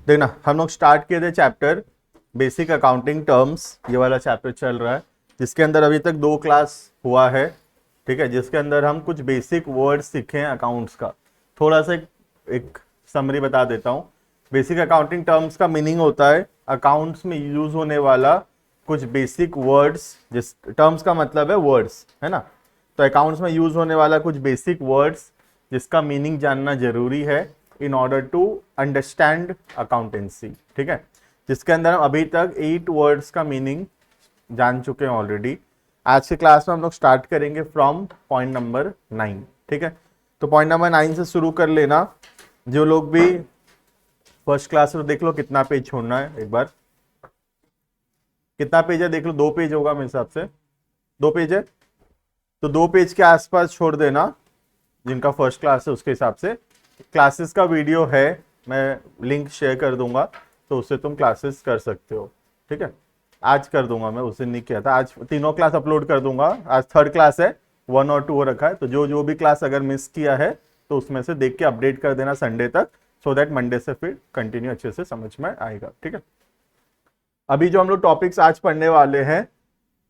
देखना, हम लोग स्टार्ट किए थे चैप्टर बेसिक अकाउंटिंग टर्म्स, ये वाला चैप्टर चल रहा है, जिसके अंदर अभी तक 2 क्लास हुआ है। ठीक है, जिसके अंदर हम कुछ बेसिक वर्ड सीखे हैं अकाउंट्स का। थोड़ा सा एक समरी बता देता हूँ। बेसिक अकाउंटिंग टर्म्स का मीनिंग होता है अकाउंट्स में यूज होने वाला कुछ बेसिक वर्ड्स, जिस टर्म्स का मतलब है वर्ड्स, है ना। तो अकाउंट्स में यूज होने वाला कुछ बेसिक वर्ड्स जिसका मीनिंग जानना जरूरी है in order to understand accountancy. ठीक है, जिसके अंदर हम अभी तक 8 वर्ड्स का मीनिंग जान चुके हैं ऑलरेडी। आज के क्लास में हम लोग स्टार्ट करेंगे फ्रॉम पॉइंट नंबर 9। ठीक है, तो पॉइंट नंबर 9 से शुरू कर लेना। जो लोग भी फर्स्ट क्लास में, देख लो कितना पेज छोड़ना है एक बार। कितना पेज है देख लो, 2 पेज होगा मेरे हिसाब से। 2 पेज है तो 2 पेज के आसपास छोड़ देना, जिनका फर्स्ट क्लास है उसके हिसाब से। क्लासेस का वीडियो है, मैं लिंक शेयर कर दूंगा, तो उससे तुम क्लासेस कर सकते हो। ठीक है, आज कर दूंगा, मैं उस दिन नहीं किया था। आज तीनों क्लास अपलोड कर दूंगा। आज 3rd क्लास है, 1 और 2 हो रखा है, तो जो भी क्लास अगर मिस किया है तो उसमें से देख के अपडेट कर देना संडे तक, सो दैट मंडे से फिर कंटिन्यू अच्छे से समझ में आएगा। ठीक है, अभी जो हम लोग टॉपिक्स आज पढ़ने वाले हैं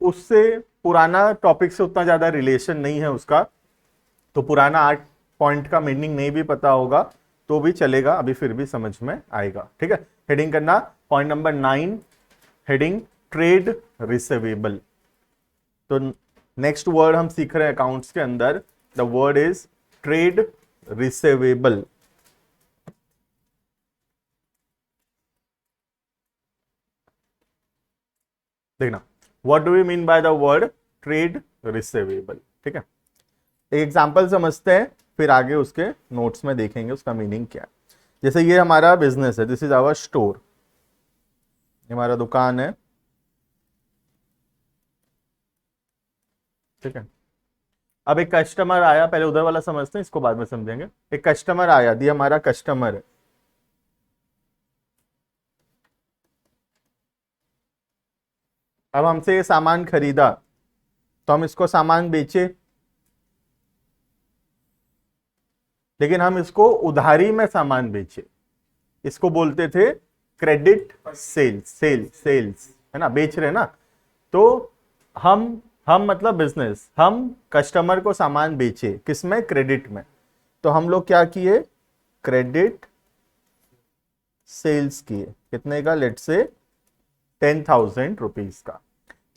उससे पुराना टॉपिक से उतना ज्यादा रिलेशन नहीं है उसका, तो पुराना 8 पॉइंट का मीनिंग नहीं भी पता होगा तो भी चलेगा, अभी फिर भी समझ में आएगा। ठीक है, हेडिंग करना point number 9, heading trade receivable. तो नेक्स्ट वर्ड हम सीख रहे हैं अकाउंट्स के अंदर, the word is trade receivable. देखना, what do we mean by the word trade receivable. ठीक है, एक एग्जांपल समझते हैं, फिर आगे उसके नोट्स में देखेंगे उसका मीनिंग क्या है। जैसे ये हमारा बिजनेस है, दिस इज आवर स्टोर, हमारा दुकान है। ठीक है, अब एक कस्टमर आया, पहले उधर वाला समझते हैं, इसको बाद में समझेंगे। एक कस्टमर आया, ये हमारा कस्टमर है। अब हमसे ये सामान खरीदा, तो हम इसको सामान बेचे, लेकिन हम इसको उधारी में सामान बेचे। इसको बोलते थे क्रेडिट सेल्स। सेल्स है ना, बेच रहे ना। तो हम मतलब बिजनेस, हम कस्टमर को सामान बेचे किसमें, क्रेडिट में। तो हम लोग क्या किए, क्रेडिट सेल्स किए। कितने का, लेट से 10,000 रुपीज का।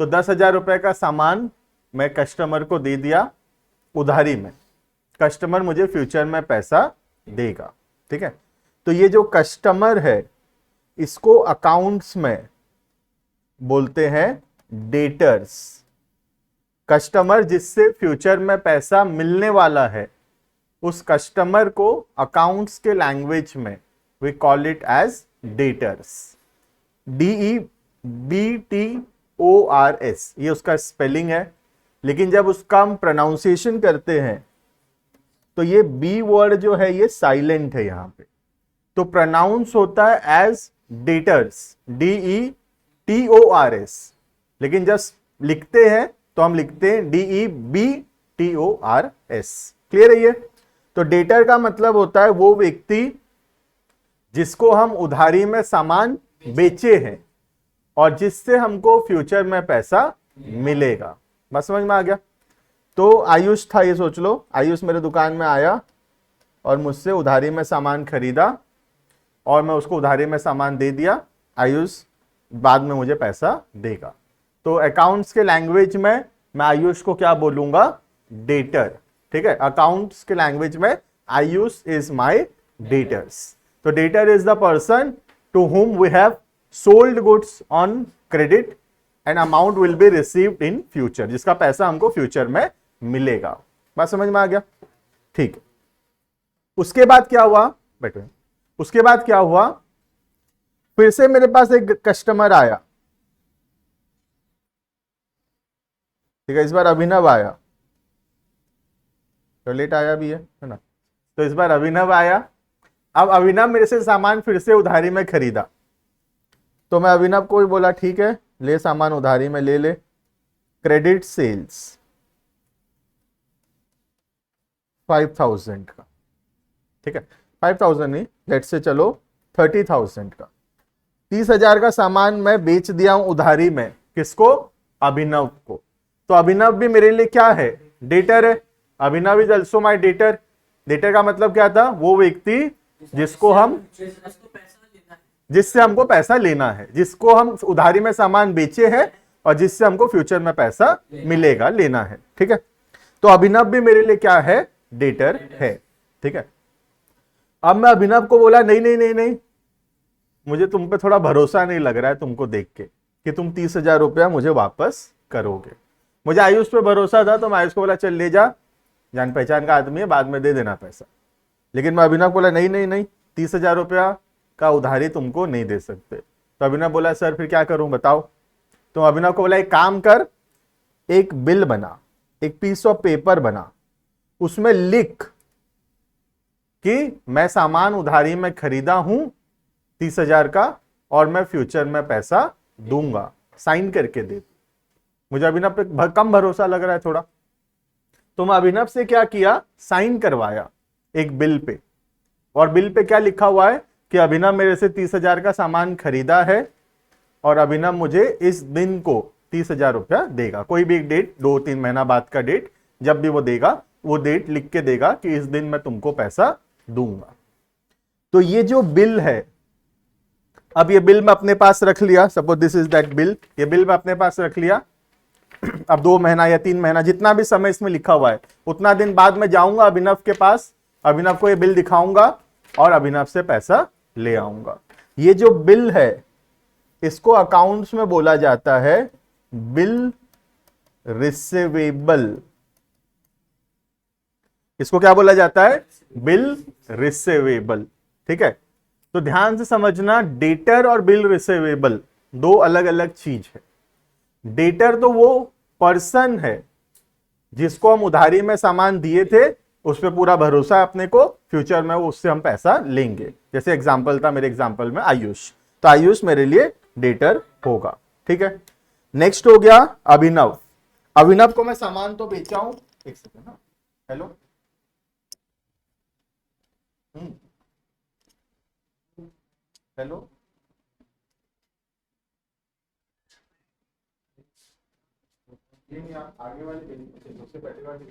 तो 10,000 रुपए का सामान मैं कस्टमर को दे दिया उधारी में। कस्टमर मुझे फ्यूचर में पैसा देगा। ठीक है, तो ये जो कस्टमर है इसको अकाउंट्स में बोलते हैं डेटर्स। कस्टमर जिससे फ्यूचर में पैसा मिलने वाला है, उस कस्टमर को अकाउंट्स के लैंग्वेज में we call it as debtors. DEBTORS ये उसका स्पेलिंग है, लेकिन जब उसका हम प्रोनाउंसिएशन करते हैं तो ये बी वर्ड जो है ये साइलेंट है यहां पे, तो प्रोनाउंस होता है एज डेटर्स, DETORS। लेकिन जब लिखते हैं तो हम लिखते हैं DEBTORS। क्लियर है ये। तो डेटर का मतलब होता है वो व्यक्ति जिसको हम उधारी में सामान बेचे हैं और जिससे हमको फ्यूचर में पैसा मिलेगा। बस समझ में आ गया। तो आयुष था, ये सोच लो, आयुष मेरे दुकान में आया और मुझसे उधारी में सामान खरीदा और मैं उसको उधारी में सामान दे दिया। आयुष बाद में मुझे पैसा देगा। तो अकाउंट्स के लैंग्वेज में मैं आयुष को क्या बोलूंगा, डेटर। ठीक है, अकाउंट्स के लैंग्वेज में आयुष इज माय डेटर्स। तो debtor is the person to whom we have sold goods on credit and amount will be received in future, जिसका पैसा हमको फ्यूचर में मिलेगा। बात समझ में आ गया। ठीक, उसके बाद क्या हुआ, बैठो, उसके बाद क्या हुआ, फिर से मेरे पास एक कस्टमर आया। ठीक है, इस बार अभिनव आया, तो लेट आया भी है ना। तो इस बार अभिनव आया। अब अभिनव मेरे से सामान फिर से उधारी में खरीदा, तो मैं अभिनव को भी बोला ठीक है ले सामान उधारी में ले ले। क्रेडिट सेल्स 5,000 का। ठीक है, 5,000 नहीं, लेट से चलो 30,000 का। 30,000 का सामान मैं बेच दिया हूं उधारी में, किसको? अभिनव को। तो अभिनव भी मेरे लिए क्या है? डेटर है। Abhinav is also my debtor. Debtor का मतलब क्या था? वो व्यक्ति जिससे हमको पैसा लेना है, जिसको हम उधारी में सामान बेचे हैं और जिससे हमको फ्यूचर में पैसा मिलेगा, लेना है। ठीक है, तो अभिनव भी मेरे लिए क्या है? डेटर है। ठीक है, अब मैं अभिनव को बोला नहीं नहीं नहीं नहीं, मुझे तुम पे थोड़ा भरोसा नहीं लग रहा है तुमको देख के कि तुम 30,000 रुपया मुझे वापस करोगे। मुझे आयुष पे भरोसा था, तो मैं आयुष को बोला चल ले जा, जान पहचान का आदमी है, बाद में दे देना पैसा। लेकिन मैं अभिनव को बोला नहीं नहीं नहीं, 30,000 रुपया का उधारी तुमको नहीं दे सकते। तो अभिनव बोला सर फिर क्या करूं बताओ। तो अभिनव को बोला एक काम कर, एक बिल बना, एक पीस ऑफ पेपर बना, उसमें लिख कि मैं सामान उधारी में खरीदा हूं 30,000 का और मैं फ्यूचर में पैसा दूंगा, साइन करके दे। मुझे अभिनव पे कम भरोसा लग रहा है थोड़ा, तो मैं अभिनव से क्या किया? साइन करवाया एक बिल पे। और बिल पे क्या लिखा हुआ है कि अभिनव मेरे से 30,000 का सामान खरीदा है और अभिनव मुझे इस दिन को 30,000 रुपया देगा। कोई भी एक डेट, 2-3 महीना बाद का डेट, जब भी वो देगा वो डेट लिख के देगा कि इस दिन मैं तुमको पैसा दूंगा। तो ये जो बिल है, अब ये बिल मैं अपने पास रख लिया, suppose this is that bill, ये बिल मैं अपने पास रख लिया। अब 2 महीना या 3 महीना, जितना भी समय इसमें लिखा हुआ है, उतना दिन बाद में जाऊंगा अभिनव के पास, अभिनव को ये बिल दिखाऊंगा और अभिनव से पैसा ले आऊंगा। ये जो बिल है इसको अकाउंट्स में बोला जाता है बिल रिसीवेबल। इसको क्या बोला जाता है? Bill receivable. ठीक है, तो ध्यान से समझना, डेटर और बिल रिसीवेबल दो अलग अलग चीज है। डेटर तो वो पर्सन है जिसको हम उधारी में सामान दिए थे, उस पर पूरा भरोसा है अपने को, फ्यूचर में वो उससे हम पैसा लेंगे। जैसे एग्जांपल था मेरे एग्जांपल में आयुष, तो आयुष मेरे लिए डेटर होगा। ठीक है, नेक्स्ट हो गया अभिनव। अभिनव को मैं सामान तो बेचा हूं, एक सेकंड ना, हेलो हेलो, आगे वाली सबसे पहले वाली।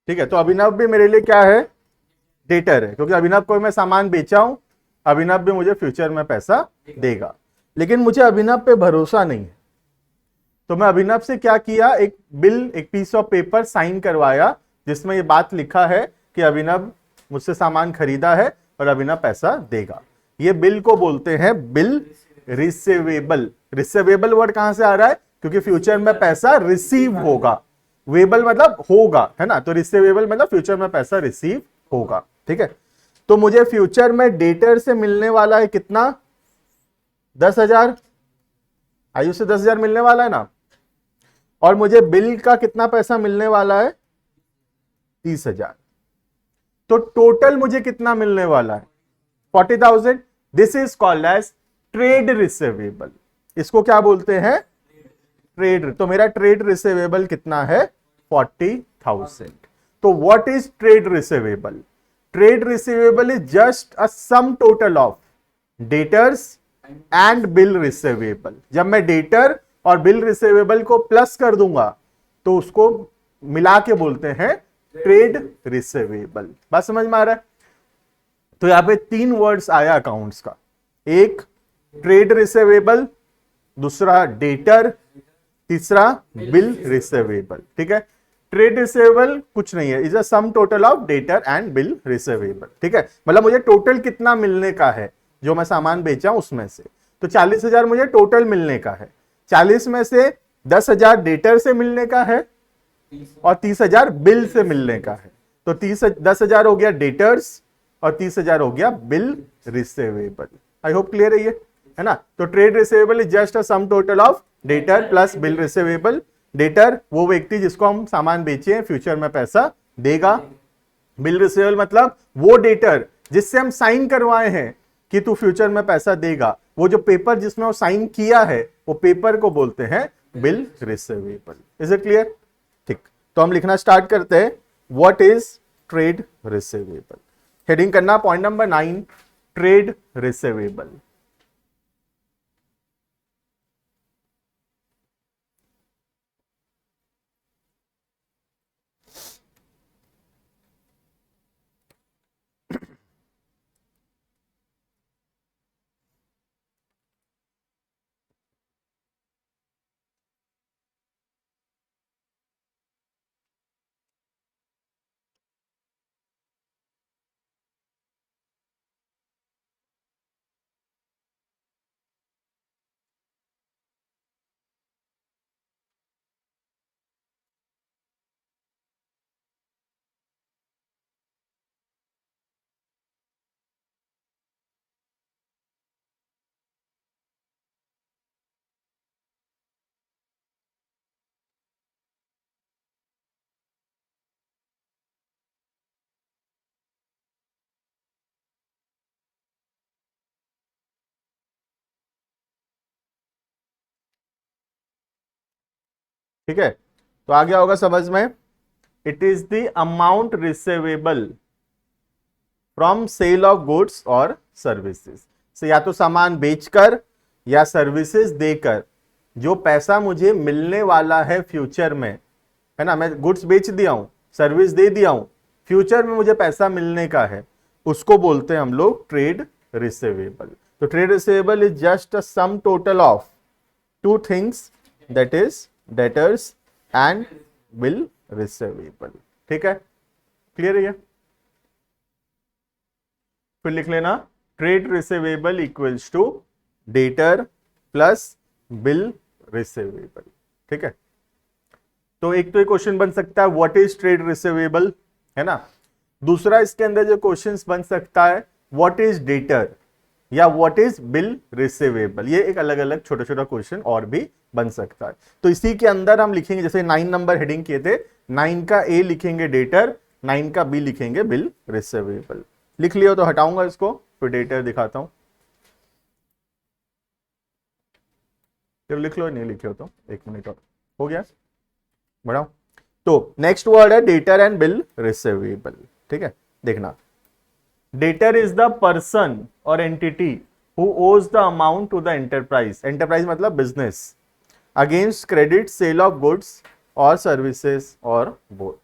ठीक है, तो अभिनव भी मेरे लिए क्या है? डेटर है, क्योंकि अभिनव को मैं सामान बेचा हूं, अभिनव भी मुझे फ्यूचर में पैसा देगा। लेकिन मुझे अभिनव पे भरोसा नहीं है, तो मैं अभिनव से क्या किया? एक बिल, एक पीस ऑफ पेपर साइन करवाया जिसमें ये बात लिखा है कि अभिनव मुझसे सामान खरीदा है और अभिनव पैसा देगा। ये बिल को बोलते हैं बिल रिसीवेबल। रिसीवेबल वर्ड कहां से आ रहा है? क्योंकि फ्यूचर में पैसा रिसीव होगा, वेबल मतलब होगा, है ना, तो रिसीवेबल मतलब फ्यूचर में पैसा रिसीव होगा। ठीक है, तो मुझे फ्यूचर में डेटर से मिलने वाला है कितना? 10,000। आयुष से 10,000 मिलने वाला है ना, और मुझे बिल का कितना पैसा मिलने वाला है? 30,000। तो टोटल मुझे कितना मिलने वाला है? 40,000। This is called as trade receivable. इसको क्या बोलते हैं? ट्रेड। तो मेरा ट्रेड रिसीवेबल कितना है? 40,000। तो what is trade receivable? Trade receivable is just a sum total of debtors and bill receivable. जब मैं डेटर और बिल रिसीवेबल को प्लस कर दूंगा तो उसको मिला के बोलते हैं ट्रेड रिसीवेबल। बात समझ में आ रहा है? तो यहां पे 3 वर्ड्स आया अकाउंट्स का, एक ट्रेड रिसीवेबल, दूसरा डेटर, तीसरा बिल रिसीवेबल। ठीक है, ट्रेड रिसीवेबल कुछ नहीं है, is a sum total of debtor and bill receivable. ठीक है, मतलब मुझे टोटल कितना मिलने का है जो मैं सामान बेचा उसमें से। तो 40,000 मुझे टोटल मिलने का है, 40 में से 10,000 डेटर से मिलने का है और 30,000 बिल से मिलने का है। तो 10,000 हो गया डेटर्स और 30,000 हो गया bill receivable. I hope clear है ना? तो trade receivable is just a sum total of debtor plus bill receivable. Debtor वो व्यक्ति जिसको हम सामान बेचे हैं, फ्यूचर में पैसा देगा। बिल रिसीवेबल मतलब वो डेटर जिससे हम साइन करवाए हैं कि तू फ्यूचर में पैसा देगा, वो जो पेपर जिसमें वो साइन किया है वो पेपर को बोलते हैं bill receivable. Is it clear? ठीक, तो हम लिखना स्टार्ट करते हैं। What is trade receivable? Heading करना पॉइंट नंबर 9, ट्रेड रिसीवेबल। ठीक है, तो आ गया होगा समझ में। It is the amount receivable from sale of goods और सर्विसेज से, या तो सामान बेचकर या सर्विसेज देकर जो पैसा मुझे मिलने वाला है फ्यूचर में, है ना, मैं गुड्स बेच दिया हूं, सर्विस दे दिया हूं, फ्यूचर में मुझे पैसा मिलने का है, उसको बोलते हैं हम लोग ट्रेड रिसीवेबल। तो trade receivable is just a sum total of two things, that is debtors and bill receivable. ठीक है, क्लियर है ये? फिर लिख लेना, trade receivable equals to debtor plus bill receivable. ठीक है, तो एक तो ये क्वेश्चन बन सकता है व्हाट इज ट्रेड रिसीवेबल, है ना। दूसरा इसके अंदर जो क्वेश्चन बन सकता है व्हाट इज डेटर या व्हाट इज बिल रिसीवेबल। ये एक अलग अलग छोटा छोटा क्वेश्चन और भी बन सकता है। तो इसी के अंदर हम लिखेंगे, जैसे 9 नंबर हेडिंग किए थे, 9 का ए लिखेंगे डेटर, 9 का बी लिखेंगे बिल रिसीवेबल। लिख लियो तो हटाऊंगा इसको, फिर डेटर दिखाता हूं। फिर लिख लो, नहीं लिखे हो तो एक मिनट और, हो गया, बढ़ाओ। तो नेक्स्ट वर्ड है डेटर एंड बिल रिसीवेबल। ठीक है, देखना, debtor is the person or entity who owes the amount to the enterprise, enterprise मतलब business, against credit sale of goods और सर्विसेज और बोथ।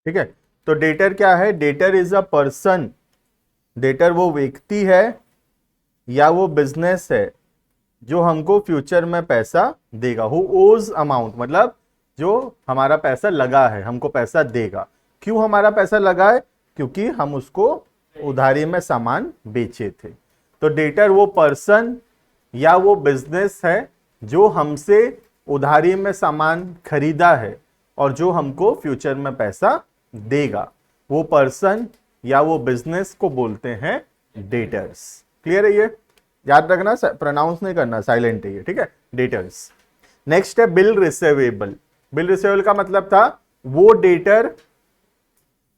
ठीक है। तो डेटर क्या है? Debtor is a person, debtor वो व्यक्ति है या वो बिजनेस है जो हमको फ्यूचर में पैसा देगा। हु ओज अमाउंट, मतलब जो हमारा पैसा लगा है, हमको पैसा देगा। क्यों हमारा पैसा लगा है? क्योंकि हम उसको उधारी में सामान बेचे थे। तो डेटर वो पर्सन या वो बिजनेस है जो हमसे उधारी में सामान खरीदा है और जो हमको फ्यूचर में पैसा देगा। वो पर्सन या वो बिजनेस को बोलते हैं डेटर्स। क्लियर है? ये याद रखना, प्रोनाउंस नहीं करना, साइलेंट है ये, ठीक है। डेटर्स। नेक्स्ट है बिल रिसीवेबल। बिल रिसीवेबल का मतलब था वो डेटर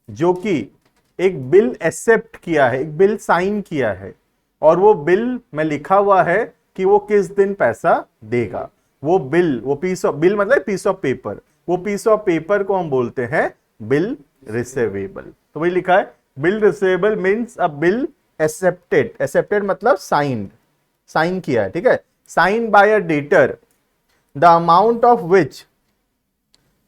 जो कि एक बिल एक्सेप्ट किया है, एक बिल साइन किया है और वो बिल में लिखा हुआ है कि वो किस दिन पैसा देगा। वो बिल, वो पीस ऑफ, बिल मतलब पीस ऑफ पेपर, वो पीस ऑफ पेपर को हम बोलते हैं बिल रिसीवेबल। तो वही लिखा है, bill receivable means a bill accepted. Accepted मतलब साइंड, साइन किया है, ठीक है। Sign by a debtor the amount of which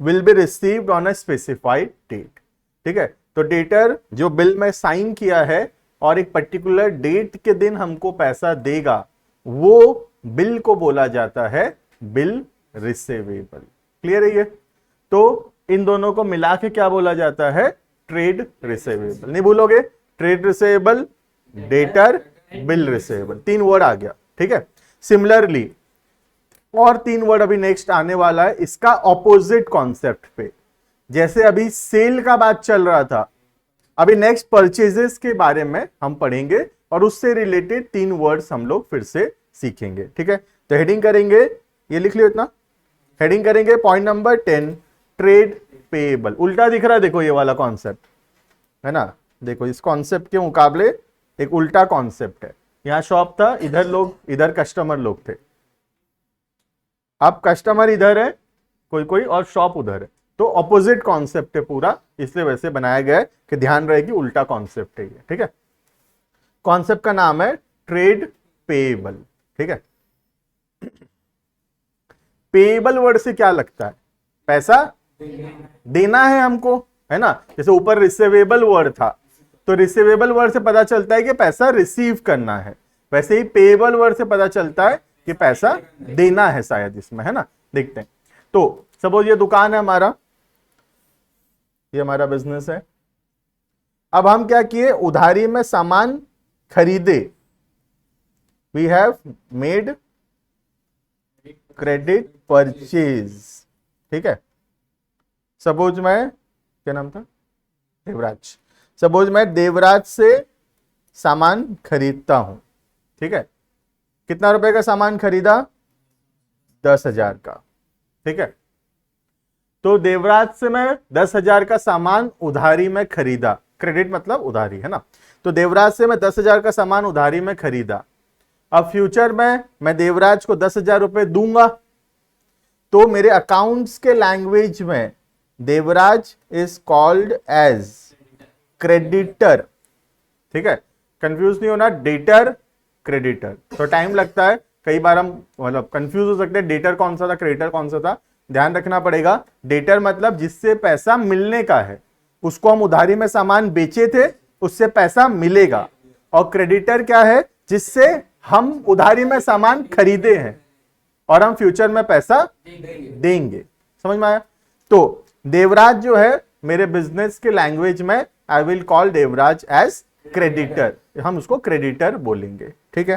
will be received on a specified date. ठीक है। तो डेटर जो बिल में साइन किया है और एक पर्टिकुलर डेट के दिन हमको पैसा देगा, वो बिल को बोला जाता है बिल रिसीवेबल। क्लियर है ये? तो इन दोनों को मिला के क्या बोला जाता है? Trade receivable. नहीं भूलोगे, trade receivable, debtor, bill receivable, 3 word आ गया, ठीक है। सिमिलरली और 3 वर्ड अभी नेक्स्ट आने वाला है इसका ऑपोजिट कॉन्सेप्ट पे। जैसे अभी सेल का बात चल रहा था, अभी नेक्स्ट परचेजेस के बारे में हम पढ़ेंगे और उससे रिलेटेड 3 वर्ड्स हम लोग फिर से सीखेंगे, ठीक है। तो हेडिंग करेंगे, ये लिख लियो इतना, हेडिंग करेंगे पॉइंट नंबर 10, ट्रेड पेएबल। उल्टा दिख रहा है, देखो ये वाला कॉन्सेप्ट है ना, देखो इस कॉन्सेप्ट के मुकाबले एक उल्टा कॉन्सेप्ट है। यहां शॉप था, इधर लोग, इधर कस्टमर लोग थे। अब कस्टमर इधर है कोई कोई और शॉप उधर है, तो ऑपोजिट कॉन्सेप्ट है पूरा, इसलिए वैसे बनाया गया है कि ध्यान रहे कि उल्टा कॉन्सेप्ट है ये, ठीक है। कॉन्सेप्ट का नाम है ट्रेड पेएबल, ठीक है। पेएबल वर्ड से क्या लगता है? पैसा देना है हमको, है ना। जैसे ऊपर रिसीवेबल वर्ड था, तो रिसीवेबल वर्ड से पता चलता है कि पैसा रिसीव करना है, वैसे ही पेएबल वर्ड से पता चलता है कि पैसा देना है शायद इसमें, है ना। देखते हैं। तो सपोज ये दुकान है हमारा, ये हमारा बिजनेस है। अब हम क्या किए? उधारी में सामान खरीदे। We have made credit purchase, ठीक है। सपोज मैं, क्या नाम था? देवराज। सपोज मैं देवराज से सामान खरीदता हूं, ठीक है। कितना रुपए का सामान खरीदा? 10,000 का, ठीक है। तो देवराज से मैं 10,000 का सामान उधारी में खरीदा, क्रेडिट मतलब उधारी, है ना। तो देवराज से मैं 10,000 का सामान उधारी में खरीदा। अब फ्यूचर में मैं देवराज को 10,000 रुपए दूंगा, तो मेरे अकाउंट्स के लैंग्वेज में Devraj is called as creditor, ठीक है। कंफ्यूज नहीं होना, डेटर क्रेडिटर। तो टाइम लगता है, कई बार हम मतलब कंफ्यूज हो सकते हैं, डेटर कौन सा था, क्रेडिटर कौन सा था। ध्यान रखना पड़ेगा, डेटर मतलब जिससे पैसा मिलने का है, उसको हम उधारी में सामान बेचे थे, उससे पैसा मिलेगा। और क्रेडिटर क्या है? जिससे हम उधारी में सामान खरीदे हैं और हम फ्यूचर में पैसा देंगे। समझ में आया? तो देवराज जो है मेरे बिजनेस के लैंग्वेज में I will call Devraj as creditor, हम उसको क्रेडिटर बोलेंगे, ठीक है।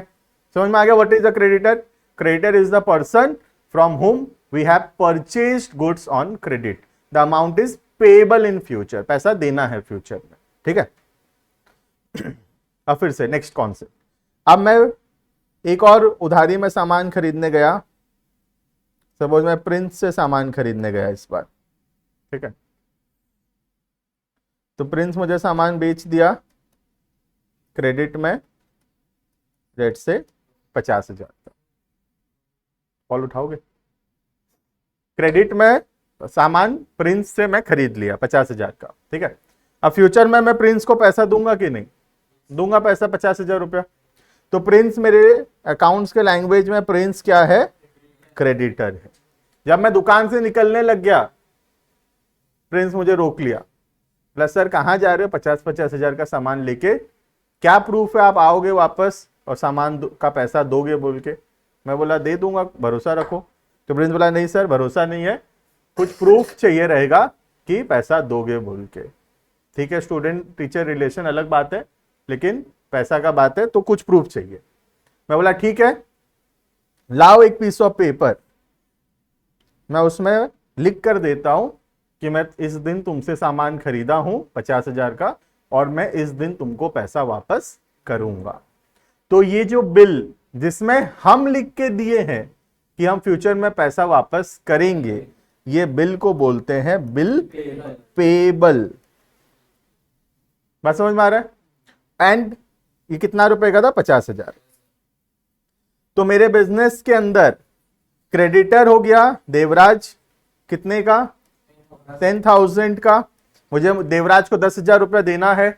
समझ में आ गया? What is the creditor? Creditor is the person from whom we have purchased goods on credit, the amount is payable in future, पैसा देना है फ्यूचर में, ठीक है। अब फिर से नेक्स्ट कॉन्सेप्ट। अब मैं एक और उधारी में सामान खरीदने गया, सपोज मैं प्रिंस से सामान खरीदने गया इस बार, ठीक है। तो प्रिंस मुझे सामान बेच दिया क्रेडिट में, रेट से 50,000 का। कॉल उठाओगे? क्रेडिट में सामान प्रिंस से मैं खरीद लिया 50,000 का, ठीक है। अब फ्यूचर में मैं प्रिंस को पैसा दूंगा कि नहीं? दूंगा पैसा, 50,000 रुपया। तो प्रिंस मेरे अकाउंट्स के लैंग्वेज में प्रिंस क्या है? क्रेडिटर है। जब मैं दुकान से निकलने लग गया, प्रिंस मुझे रोक लिया, प्लस सर कहाँ जा रहे हो 50-50 हजार का सामान लेके, क्या प्रूफ है आप आओगे वापस और सामान का पैसा दोगे बोल के। मैं बोला दे दूंगा, भरोसा रखो। तो प्रिंस बोला नहीं सर भरोसा नहीं है, कुछ प्रूफ चाहिए रहेगा कि पैसा दोगे बोल के। ठीक है, स्टूडेंट टीचर रिलेशन अलग बात है, लेकिन पैसा का बात है तो कुछ प्रूफ चाहिए। मैं बोला ठीक है, लाओ एक पीस ऑफ पेपर, मैं उसमें लिख कर देता हूं कि मैं इस दिन तुमसे सामान खरीदा हूं 50,000 का और मैं इस दिन तुमको पैसा वापस करूंगा। तो ये जो बिल जिसमें हम लिख के दिए हैं कि हम फ्यूचर में पैसा वापस करेंगे, ये बिल को बोलते हैं बिल पेबल। बात समझ में आ रहा है। एंड ये कितना रुपए का था 50,000। तो मेरे बिजनेस के अंदर क्रेडिटर हो गया देवराज, कितने का 10,000 का, मुझे देवराज को 10,000 रुपया देना है।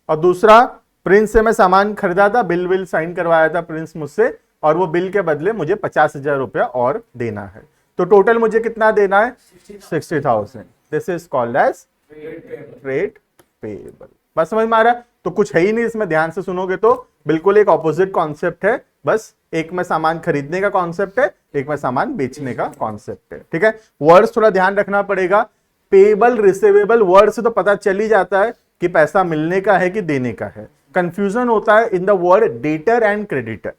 और दूसरा प्रिंस से मैं सामान खरीदा था, बिल साइन करवाया था प्रिंस मुझसे, और वो बिल के बदले मुझे 50,000 रुपया और देना है। तो टोटल मुझे कितना देना है 60,000। This is called as trade payable. बस समझ में आ रहा है। तो कुछ है ही नहीं इसमें, ध्यान से सुनोगे तो बिल्कुल एक ऑपोजिट कॉन्सेप्ट है। बस एक में सामान खरीदने का कॉन्सेप्ट है, एक में सामान बेचने का कॉन्सेप्ट है। ठीक है, वर्ड्स थोड़ा ध्यान रखना पड़ेगा। पेएबल रिसीवेबल वर्ड से तो पता चल ही जाता है कि पैसा मिलने का है कि देने का है। कंफ्यूजन होता है in the word debtor and creditor,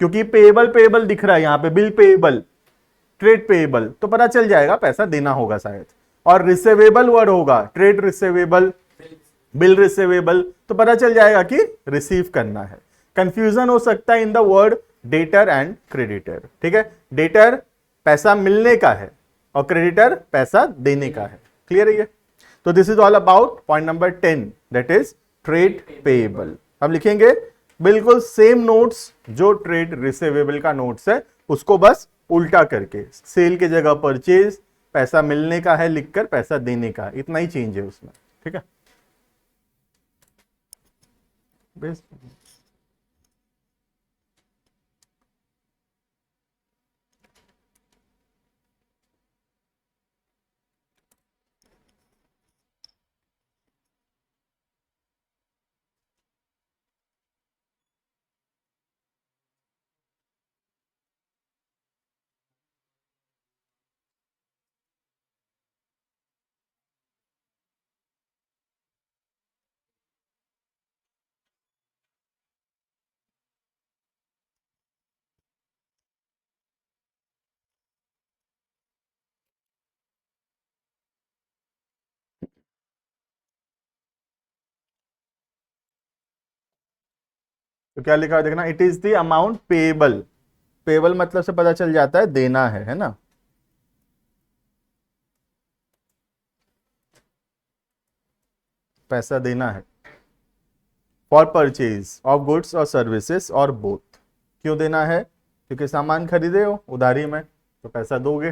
क्योंकि पेएबल दिख रहा है यहाँ पे, बिल पेएबल, ट्रेड पेएबल, तो पता चल जाएगा पैसा देना होगा शायद। और रिसीवेबल वर्ड होगा ट्रेड रिसीवेबल, बिल रिसीवेबल, तो पता चल जाएगा कि रिसीव करना है। कंफ्यूजन हो सकता है in the word debtor and creditor. ठीक है, डेटर पैसा मिलने का है और क्रेडिटर पैसा देने का है। क्लियर है ये। तो this is all about point number 10, that is trade payable. हम लिखेंगे बिल्कुल सेम नोट्स जो ट्रेड रिसीवेबल का नोट्स है, उसको बस उल्टा करके, सेल की जगह परचेज, पैसा मिलने का है लिखकर पैसा देने का, इतना ही चेंज है उसमें। ठीक है, तो क्या लिखा है देखना, it is the amount payable. Payable मतलब से पता चल जाता है देना है ना। पैसा देना है फॉर परचेज ऑफ गुड्स और सर्विसेज और बोथ। क्यों देना है, क्योंकि सामान खरीदे हो उधारी में तो पैसा दोगे।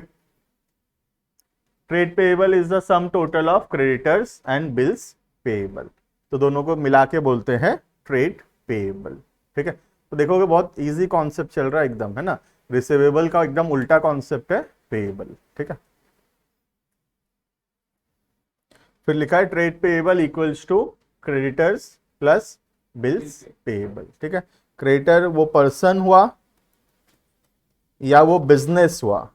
Trade payable is the some total of creditors and bills payable, तो दोनों को मिला के बोलते हैं ट्रेड पेएबल। ठीक है, तो देखोगे बहुत इजी कॉन्सेप्ट चल रहा है एकदम, है ना। रिसीवेबल का एकदम उल्टा कॉन्सेप्ट है पेएबल। ठीक है, फिर लिखा है trade payable equals to creditors plus bills payable. ठीक है, क्रेडिटर वो पर्सन हुआ या वो बिजनेस हुआ,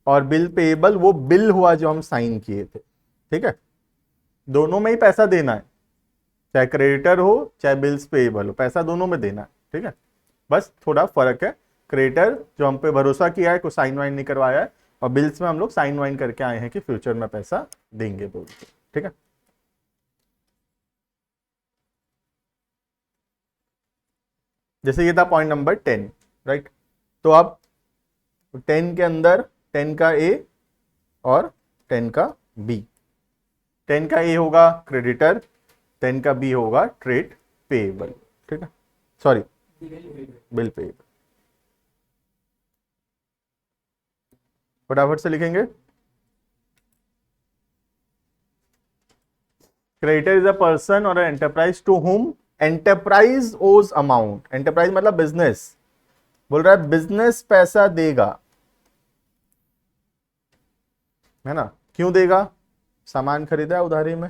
और बिल पेएबल वो बिल हुआ जो हम साइन किए थे। ठीक है, दोनों में ही पैसा देना है, चाहे क्रेडिटर हो चाहे बिल्स पेएबल हो, पैसा दोनों में देना है। ठीक है, बस थोड़ा फर्क है, क्रेडिटर जो हम पे भरोसा किया है, कोई साइन वाइन नहीं करवाया है, और बिल्स में हम लोग साइन वाइन करके आए हैं कि फ्यूचर में पैसा देंगे बोल के। ठीक है, जैसे ये था पॉइंट नंबर 10, राइट। तो अब 10 के अंदर 10 का ए और 10 का बी। 10 का ए होगा क्रेडिटर, 10 का बी होगा ट्रेड पेएबल। ठीक है, सॉरी बिल पेएबल। फटाफट से लिखेंगे, क्रेडिटर इज अ पर्सन और एंटरप्राइज टू हुम एंटरप्राइज ओज अमाउंट। एंटरप्राइज मतलब बिजनेस, बोल रहा है बिजनेस पैसा देगा, है ना। क्यों देगा, सामान खरीदा है उधारी में,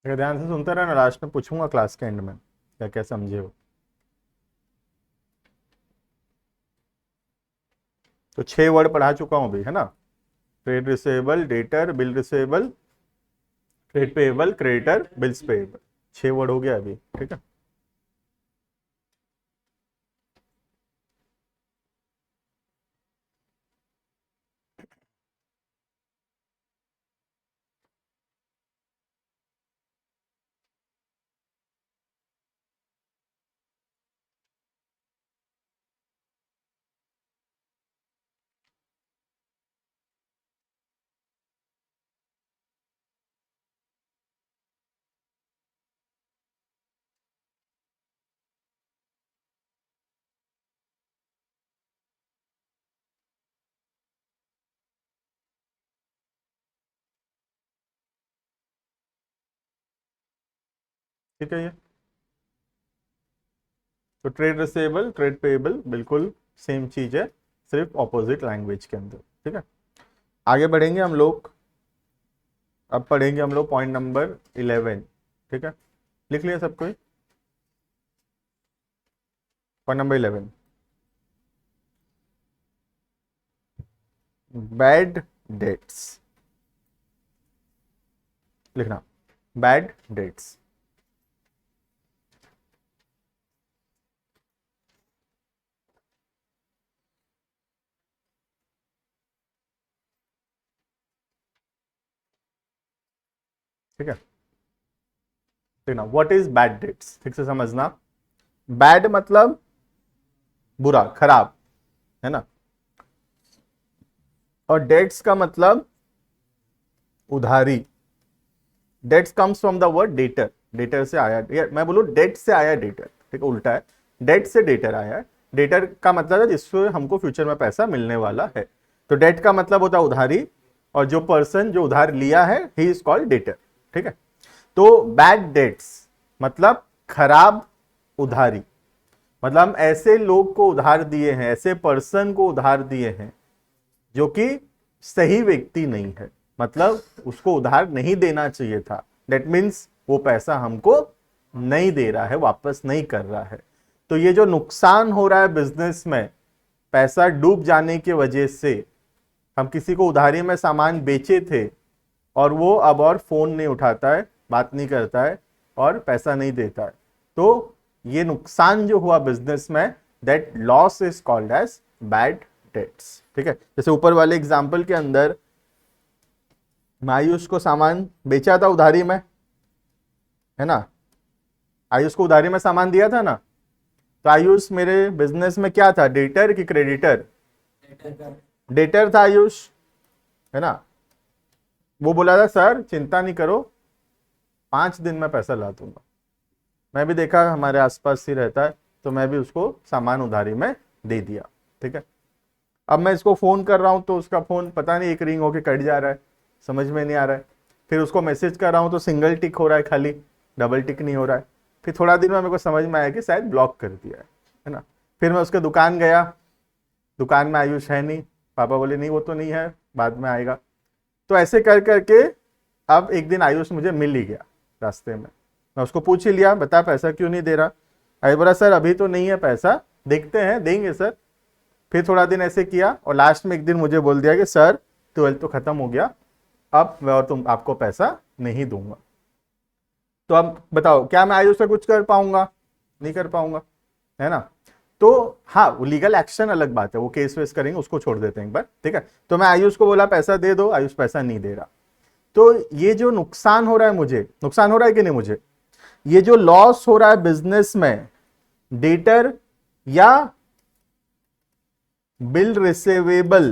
अगर ध्यान से सुनते रहना, लास्ट में पूछूंगा क्लास के एंड में क्या क्या समझे हो। तो 6 वर्ड पढ़ा चुका हूं अभी, है ना। Trade receivable, debtor, bill receivable, trade payable, creditor, bills payable. 6 word हो गया अभी, ठीक है। ठीक है ये। तो ट्रेड रिसेवेबल, ट्रेड पेएबल बिल्कुल सेम चीज है, सिर्फ ऑपोजिट लैंग्वेज के अंदर, ठीक है। आगे बढ़ेंगे हम लोग। अब पढ़ेंगे हम लोग पॉइंट नंबर 11, ठीक है। लिख लिया सब कोई? Point number 11, bad debts. लिखना, बैड डेट्स। ठीक है, देखना व्हाट इज बैड डेट्स, ठीक से समझना। बैड मतलब बुरा, खराब, है ना। और डेट्स का मतलब उधारी। Debts comes from the word debtor, debtor से आया, मैं बोलूं डेट से आया डेटर, ठीक है, उल्टा है। डेट से डेटर आया है। डेटर का मतलब है जिससे हमको फ्यूचर में पैसा मिलने वाला है। तो डेट का मतलब होता है उधारी, और जो पर्सन जो उधार लिया है ही इज कॉल्ड डेटर, ठीक है। तो बैड डेट्स मतलब खराब उधारी, मतलब हम ऐसे लोग को उधार दिए हैं, ऐसे पर्सन को उधार दिए हैं जो कि सही व्यक्ति नहीं है, मतलब उसको उधार नहीं देना चाहिए था। दैट मीन्स वो पैसा हमको नहीं दे रहा है, वापस नहीं कर रहा है। तो ये जो नुकसान हो रहा है बिजनेस में, पैसा डूब जाने की वजह से, हम किसी को उधारी में सामान बेचे थे और वो अब और फोन नहीं उठाता है, बात नहीं करता है और पैसा नहीं देता है, तो ये नुकसान जो हुआ बिजनेस में, that loss is called as bad debts, ठीक है। जैसे ऊपर वाले एग्जांपल के अंदर मैं आयुष को सामान बेचा था उधारी में, है ना। आयुष को उधारी में सामान दिया था ना, तो आयुष मेरे बिजनेस में क्या था, डेटर कि क्रेडिटर? डेटर था आयुष, है ना। वो बोला था सर चिंता नहीं करो, 5 दिन में पैसा ला दूंगा। मैं भी देखा हमारे आसपास ही रहता है, तो मैं भी उसको सामान उधारी में दे दिया, ठीक है। अब मैं इसको फोन कर रहा हूं तो उसका फोन पता नहीं एक रिंग होके कट जा रहा है, समझ में नहीं आ रहा है। फिर उसको मैसेज कर रहा हूं तो सिंगल टिक हो रहा है खाली, डबल टिक नहीं हो रहा है। फिर थोड़ा दिन में मेरे को समझ में आया कि शायद ब्लॉक कर दिया है ना। फिर मैं उसके दुकान गया, दुकान में आयुष है नहीं, पापा बोले नहीं वो तो नहीं है, बाद में आएगा। तो ऐसे कर करके अब एक दिन आयुष मुझे मिल ही गया रास्ते में। मैं उसको पूछ ही लिया, बता पैसा क्यों नहीं दे रहा? आयुष बोला सर अभी तो नहीं है पैसा, देखते हैं देंगे सर। फिर थोड़ा दिन ऐसे किया और लास्ट में एक दिन मुझे बोल दिया कि सर 12th तो खत्म हो गया, अब मैं और तुम आपको पैसा नहीं दूंगा। तो अब बताओ क्या मैं आयुष से कुछ कर पाऊंगा? नहीं कर पाऊंगा, है ना। तो हाँ, वो लीगल एक्शन अलग बात है, वो केस वेस करेंगे, उसको छोड़ देते हैं एक बार, ठीक है। तो मैं आयुष को बोला पैसा दे दो, आयुष पैसा नहीं दे रहा। तो ये जो नुकसान हो रहा है मुझे, नुकसान हो रहा है कि नहीं मुझे, ये जो लॉस हो रहा है बिजनेस में, डेटर या बिल रिसीवेबल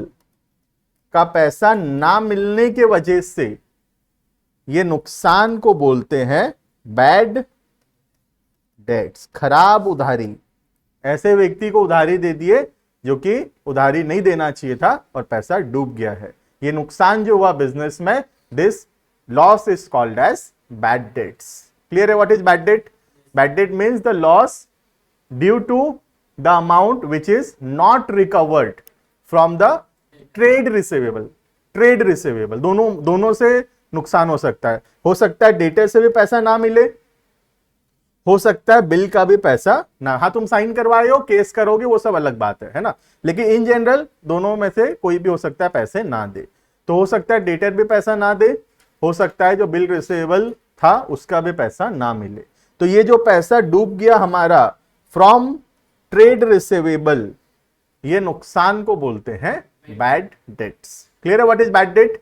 का पैसा ना मिलने के वजह से, ये नुकसान को बोलते हैं बैड डेट्स, खराब उधारी। ऐसे व्यक्ति को उधारी दे दिए जो कि उधारी नहीं देना चाहिए था और पैसा डूब गया है। ये नुकसान जो हुआ बिजनेस में, this loss is called as bad debts. Clear है what is bad debt? Bad debt means the loss due to the amount which is not recovered from the trade receivable. Trade receivable दोनों से नुकसान हो सकता है debtor से भी पैसा ना मिले, हो सकता है बिल का भी पैसा ना, हाँ तुम साइन करवाए हो, केस करोगे, वो सब अलग बात है ना, लेकिन इन जनरल दोनों में से कोई भी हो सकता है पैसे ना दे। तो हो सकता है डेटर भी पैसा ना दे, हो सकता है जो बिल रिसीवेबल था उसका भी पैसा ना मिले। तो ये जो पैसा डूब गया हमारा फ्रॉम ट्रेड रिसीवेबल, ये नुकसान को बोलते हैं बैड डेट्स। क्लियर है व्हाट इज बैड डेट?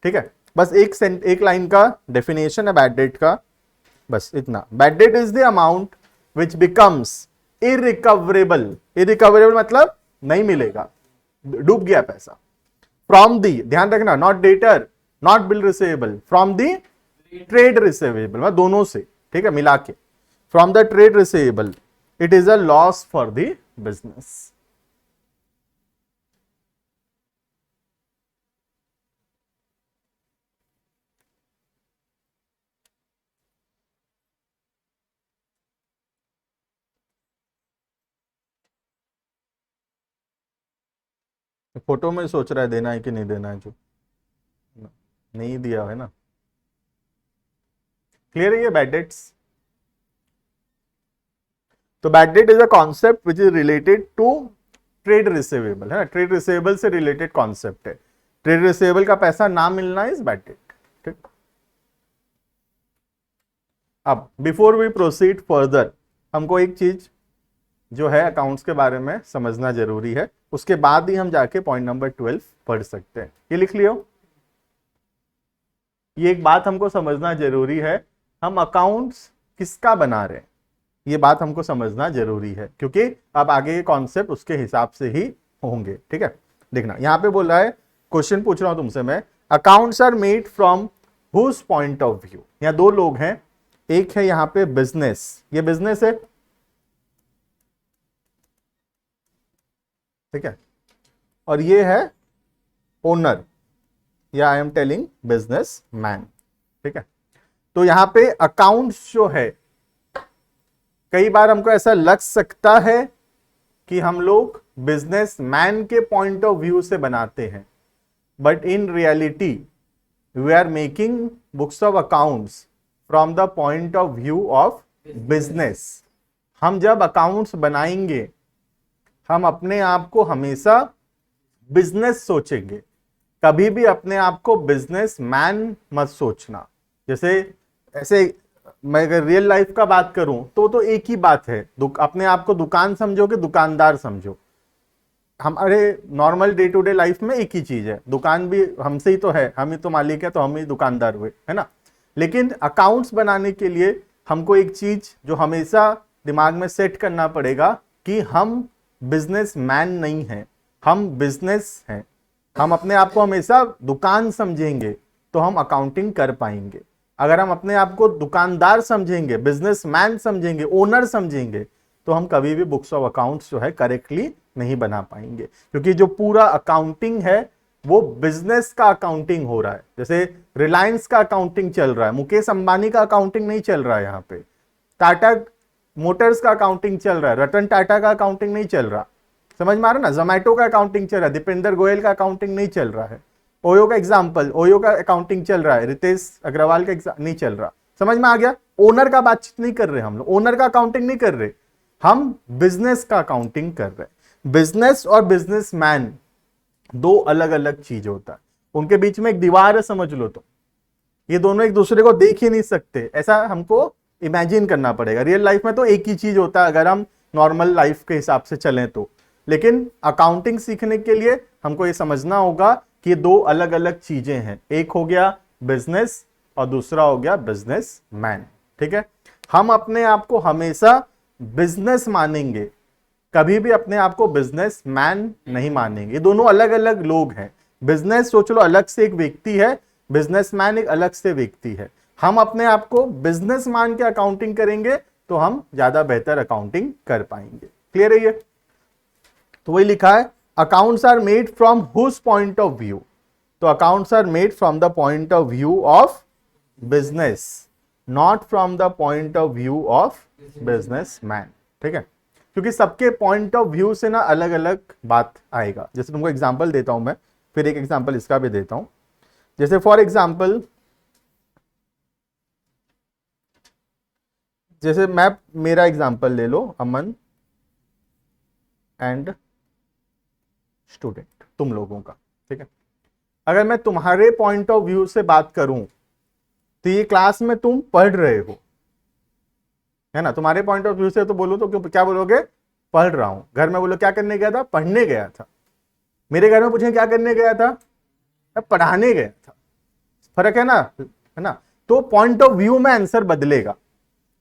ठीक है, बस एक लाइन का डेफिनेशन है बैड डेट का, बस इतना। Bad debt is the amount which becomes irrecoverable. Irrecoverable मतलब नहीं मिलेगा, डूब गया पैसा। फ्रॉम दी, ध्यान रखना, not debtor, not bill receivable, from the trade receivable, मतलब दोनों से, ठीक है, मिला के। From the trade receivable it is a loss for the business. Photo में सोच रहा है देना है कि नहीं देना है, जो नहीं दिया है ना। क्लियर है ये बैड डेट्स? तो bad debt is a concept which is related to trade receivable, है ना, ट्रेड रिसीवेबल से रिलेटेड कॉन्सेप्ट है। ट्रेड रिसीवेबल का पैसा ना मिलना इज बैड डेट। ठीक, अब बिफोर वी प्रोसीड फर्दर, हमको एक चीज जो है अकाउंट्स के बारे में समझना जरूरी है, उसके बाद ही हम जाके पॉइंट नंबर 12 पढ़ सकते हैं। ये लिख लियो, ये एक बात हमको समझना जरूरी है, हम अकाउंट्स किसका बना रहे हैं, ये बात हमको समझना जरूरी है, क्योंकि अब आगे ये कॉन्सेप्ट उसके हिसाब से ही होंगे। ठीक है, देखना यहां पे बोल रहा है, क्वेश्चन पूछ रहा हूं तुमसे मैं, accounts are made from whose point of view. यहां दो लोग हैं, एक है यहां पे बिजनेस, ये बिजनेस है, ठीक है, और ये है ओनर, या I am telling business man. ठीक है, तो यहां पे अकाउंट्स जो है, कई बार हमको ऐसा लग सकता है कि हम लोग बिजनेस मैन के पॉइंट ऑफ व्यू से बनाते हैं, but in reality we are making books of accounts from the point of view of business. हम जब अकाउंट्स बनाएंगे, हम अपने आप को हमेशा बिजनेस सोचेंगे, कभी भी अपने आप को बिजनेस मैन मत सोचना। जैसे ऐसे मैं अगर रियल लाइफ का बात करूं तो एक ही बात है, अपने आप को दुकान समझोगे, दुकानदार समझो। हमारे normal day to day life में एक ही चीज है, दुकान भी हमसे ही तो है, हम ही तो मालिक है, तो हम ही दुकानदार हुए, है ना। लेकिन अकाउंट्स बनाने के लिए हमको एक चीज जो हमेशा दिमाग में सेट करना पड़ेगा कि हम बिजनेस मैन नहीं हैं, हम बिजनेस हैं। हम अपने आप को हमेशा दुकान समझेंगे तो हम अकाउंटिंग कर पाएंगे। अगर हम अपने आप को दुकानदार समझेंगे, बिजनेसमैन समझेंगे, ओनर समझेंगे, तो हम कभी भी बुक्स ऑफ अकाउंट्स जो है करेक्टली नहीं बना पाएंगे, क्योंकि जो पूरा अकाउंटिंग है वो बिजनेस का अकाउंटिंग हो रहा है। जैसे रिलायंस का अकाउंटिंग चल रहा है, मुकेश अंबानी का अकाउंटिंग नहीं चल रहा है, यहाँ पे टाटा मोटर्स का अकाउंटिंग चल रहा है, रतन टाटा का अकाउंटिंग नहीं चल रहा। समझ में आ रहा ना, जोमैटो का अकाउंटिंग चल रहा है, दीपेंद्र गोयल का अकाउंटिंग नहीं चल रहा है। ओयो का एग्जांपल, ओयो का अकाउंटिंग चल रहा है, रितेश अग्रवाल का नहीं चल रहा। समझ में आ गया? ओनर का बातचीत नहीं कर रहे हम लोग, ओनर का अकाउंटिंग नहीं कर रहे, हम बिजनेस का अकाउंटिंग कर रहे हैं। बिजनेस और बिजनेसमैन दो अलग अलग चीज होता है, उनके बीच में एक दीवार है, समझ लो। तो ये दोनों एक दूसरे को देख ही नहीं सकते, ऐसा हमको इमेजिन करना पड़ेगा। रियल लाइफ में तो एक ही चीज होता है अगर हम नॉर्मल लाइफ के हिसाब से चलें तो, लेकिन अकाउंटिंग सीखने के लिए हमको ये समझना होगा कि दो अलग अलग चीजें हैं, एक हो गया बिजनेस और दूसरा हो गया बिजनेस मैन। ठीक है, हम अपने आप को हमेशा बिजनेस मानेंगे, कभी भी अपने आप को बिजनेस मैन नहीं मानेंगे। ये दोनों अलग अलग लोग हैं। बिजनेस सोच लो अलग से एक व्यक्ति है, बिजनेसमैन एक अलग से व्यक्ति है। हम अपने आप को बिजनेस मान के अकाउंटिंग करेंगे तो हम ज्यादा बेहतर अकाउंटिंग कर पाएंगे। क्लियर है ये? तो वही लिखा है, accounts are made from whose point of view. तो accounts are made from the point of view of business, not from the point of view of business man. ठीक है, क्योंकि सबके पॉइंट ऑफ व्यू से ना अलग अलग बात आएगा। जैसे तुमको एग्जांपल देता हूं मैं, फिर एक एग्जांपल इसका भी देता हूं। जैसे फॉर एग्जांपल जैसे मैं मेरा एग्जांपल ले लो, अमन एंड स्टूडेंट, तुम लोगों का, ठीक है। अगर मैं तुम्हारे पॉइंट ऑफ व्यू से बात करूं तो ये क्लास में तुम पढ़ रहे हो, है ना। तुम्हारे पॉइंट ऑफ व्यू से तो बोलो तो क्यों, क्या बोलोगे, पढ़ रहा हूं। घर में बोलो क्या करने गया था, पढ़ने गया था। मेरे घर में पूछे क्या करने गया था, मैं पढ़ाने गया था। फर्क है ना। तो पॉइंट ऑफ व्यू में आंसर बदलेगा।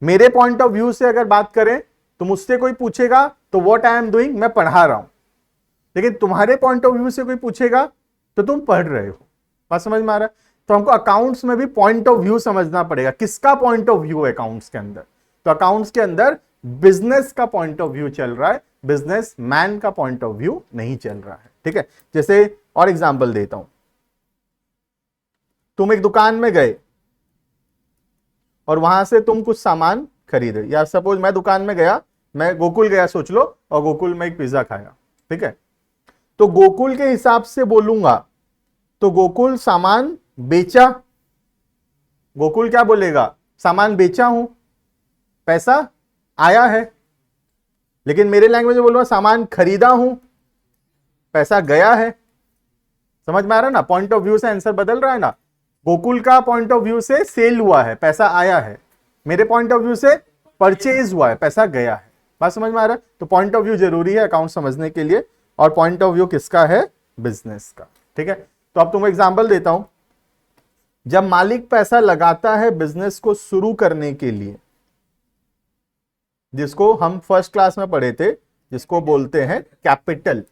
मेरे पॉइंट ऑफ व्यू से अगर बात करें तो मुझसे कोई पूछेगा तो व्हाट आई एम डूइंग, मैं पढ़ा रहा हूं। लेकिन तुम्हारे पॉइंट ऑफ व्यू से कोई पूछेगा तो तुम पढ़ रहे हो। बात समझ में आ रहा है। तो हमको अकाउंट्स में भी पॉइंट ऑफ व्यू समझना पड़ेगा, किसका पॉइंट ऑफ व्यू है अकाउंट्स के अंदर। तो अकाउंट्स के अंदर बिजनेस का पॉइंट ऑफ व्यू चल रहा है, बिजनेस मैन का पॉइंट ऑफ व्यू नहीं चल रहा है, ठीक है। जैसे और एग्जांपल देता हूं, तुम एक दुकान में गए और वहां से तुम कुछ सामान खरीदे, या सपोज मैं दुकान में गया, मैं गोकुल गया सोच लो, और गोकुल में एक पिज्जा खाया, ठीक है। तो गोकुल के हिसाब से बोलूंगा तो गोकुल सामान बेचा, गोकुल क्या बोलेगा, सामान बेचा हूं, पैसा आया है। लेकिन मेरे लैंग्वेज में बोलूंगा सामान खरीदा हूं, पैसा गया है। समझ में आ रहा है ना, पॉइंट ऑफ व्यू से आंसर बदल रहा है ना। गोकुल का पॉइंट ऑफ व्यू से सेल हुआ है, पैसा आया है। मेरे पॉइंट ऑफ व्यू से परचेज हुआ है, पैसा गया है। बात समझ में आ रहा है। तो पॉइंट ऑफ व्यू जरूरी है अकाउंट समझने के लिए, और पॉइंट ऑफ व्यू किसका है, बिजनेस का, ठीक है। तो अब तुम एग्जांपल देता हूं, जब मालिक पैसा लगाता है बिजनेस को शुरू करने के लिए, जिसको हम फर्स्ट क्लास में पढ़े थे, जिसको बोलते हैं कैपिटल।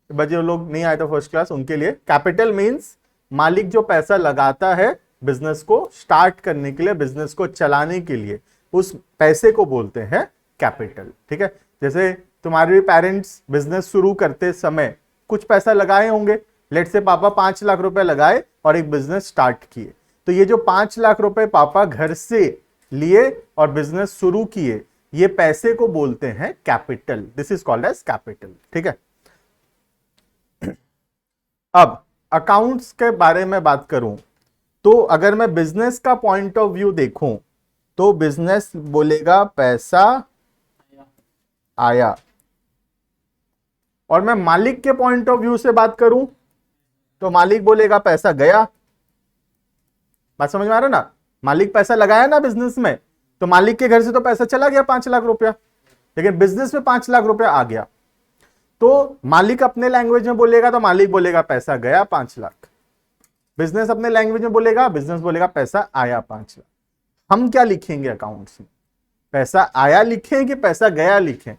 बच्चे लोग नहीं आए थे फर्स्ट क्लास, उनके लिए कैपिटल मींस मालिक जो पैसा लगाता है बिजनेस को स्टार्ट करने के लिए, बिजनेस को चलाने के लिए, उस पैसे को बोलते हैं कैपिटल, ठीक है। जैसे तुम्हारे पेरेंट्स बिजनेस शुरू करते समय कुछ पैसा लगाए होंगे, लेट से पापा 5 लाख रुपए लगाए और एक बिजनेस स्टार्ट किए। तो ये जो 5 लाख रुपए पापा घर से लिए और बिजनेस शुरू किए, ये पैसे को बोलते हैं capital. This is called as capital, ठीक है। अब अकाउंट्स के बारे में बात करूं तो अगर मैं बिजनेस का पॉइंट ऑफ व्यू देखूं तो बिजनेस बोलेगा पैसा आया, और मैं मालिक के पॉइंट ऑफ व्यू से बात करूं तो मालिक बोलेगा पैसा गया। बात समझ में आ रहा है ना। मालिक पैसा लगाया ना बिजनेस में, तो मालिक के घर से तो पैसा चला गया 5 लाख रुपया, लेकिन बिजनेस में 5 लाख रुपया आ गया। तो मालिक अपने लैंग्वेज में बोलेगा तो मालिक बोलेगा पैसा गया 5 लाख। बिजनेस अपने लैंग्वेज में बोलेगा, बिजनेस बोलेगा पैसा आया 5 लाख। हम क्या लिखेंगे अकाउंट्स में, पैसा आया लिखें कि पैसा गया लिखें?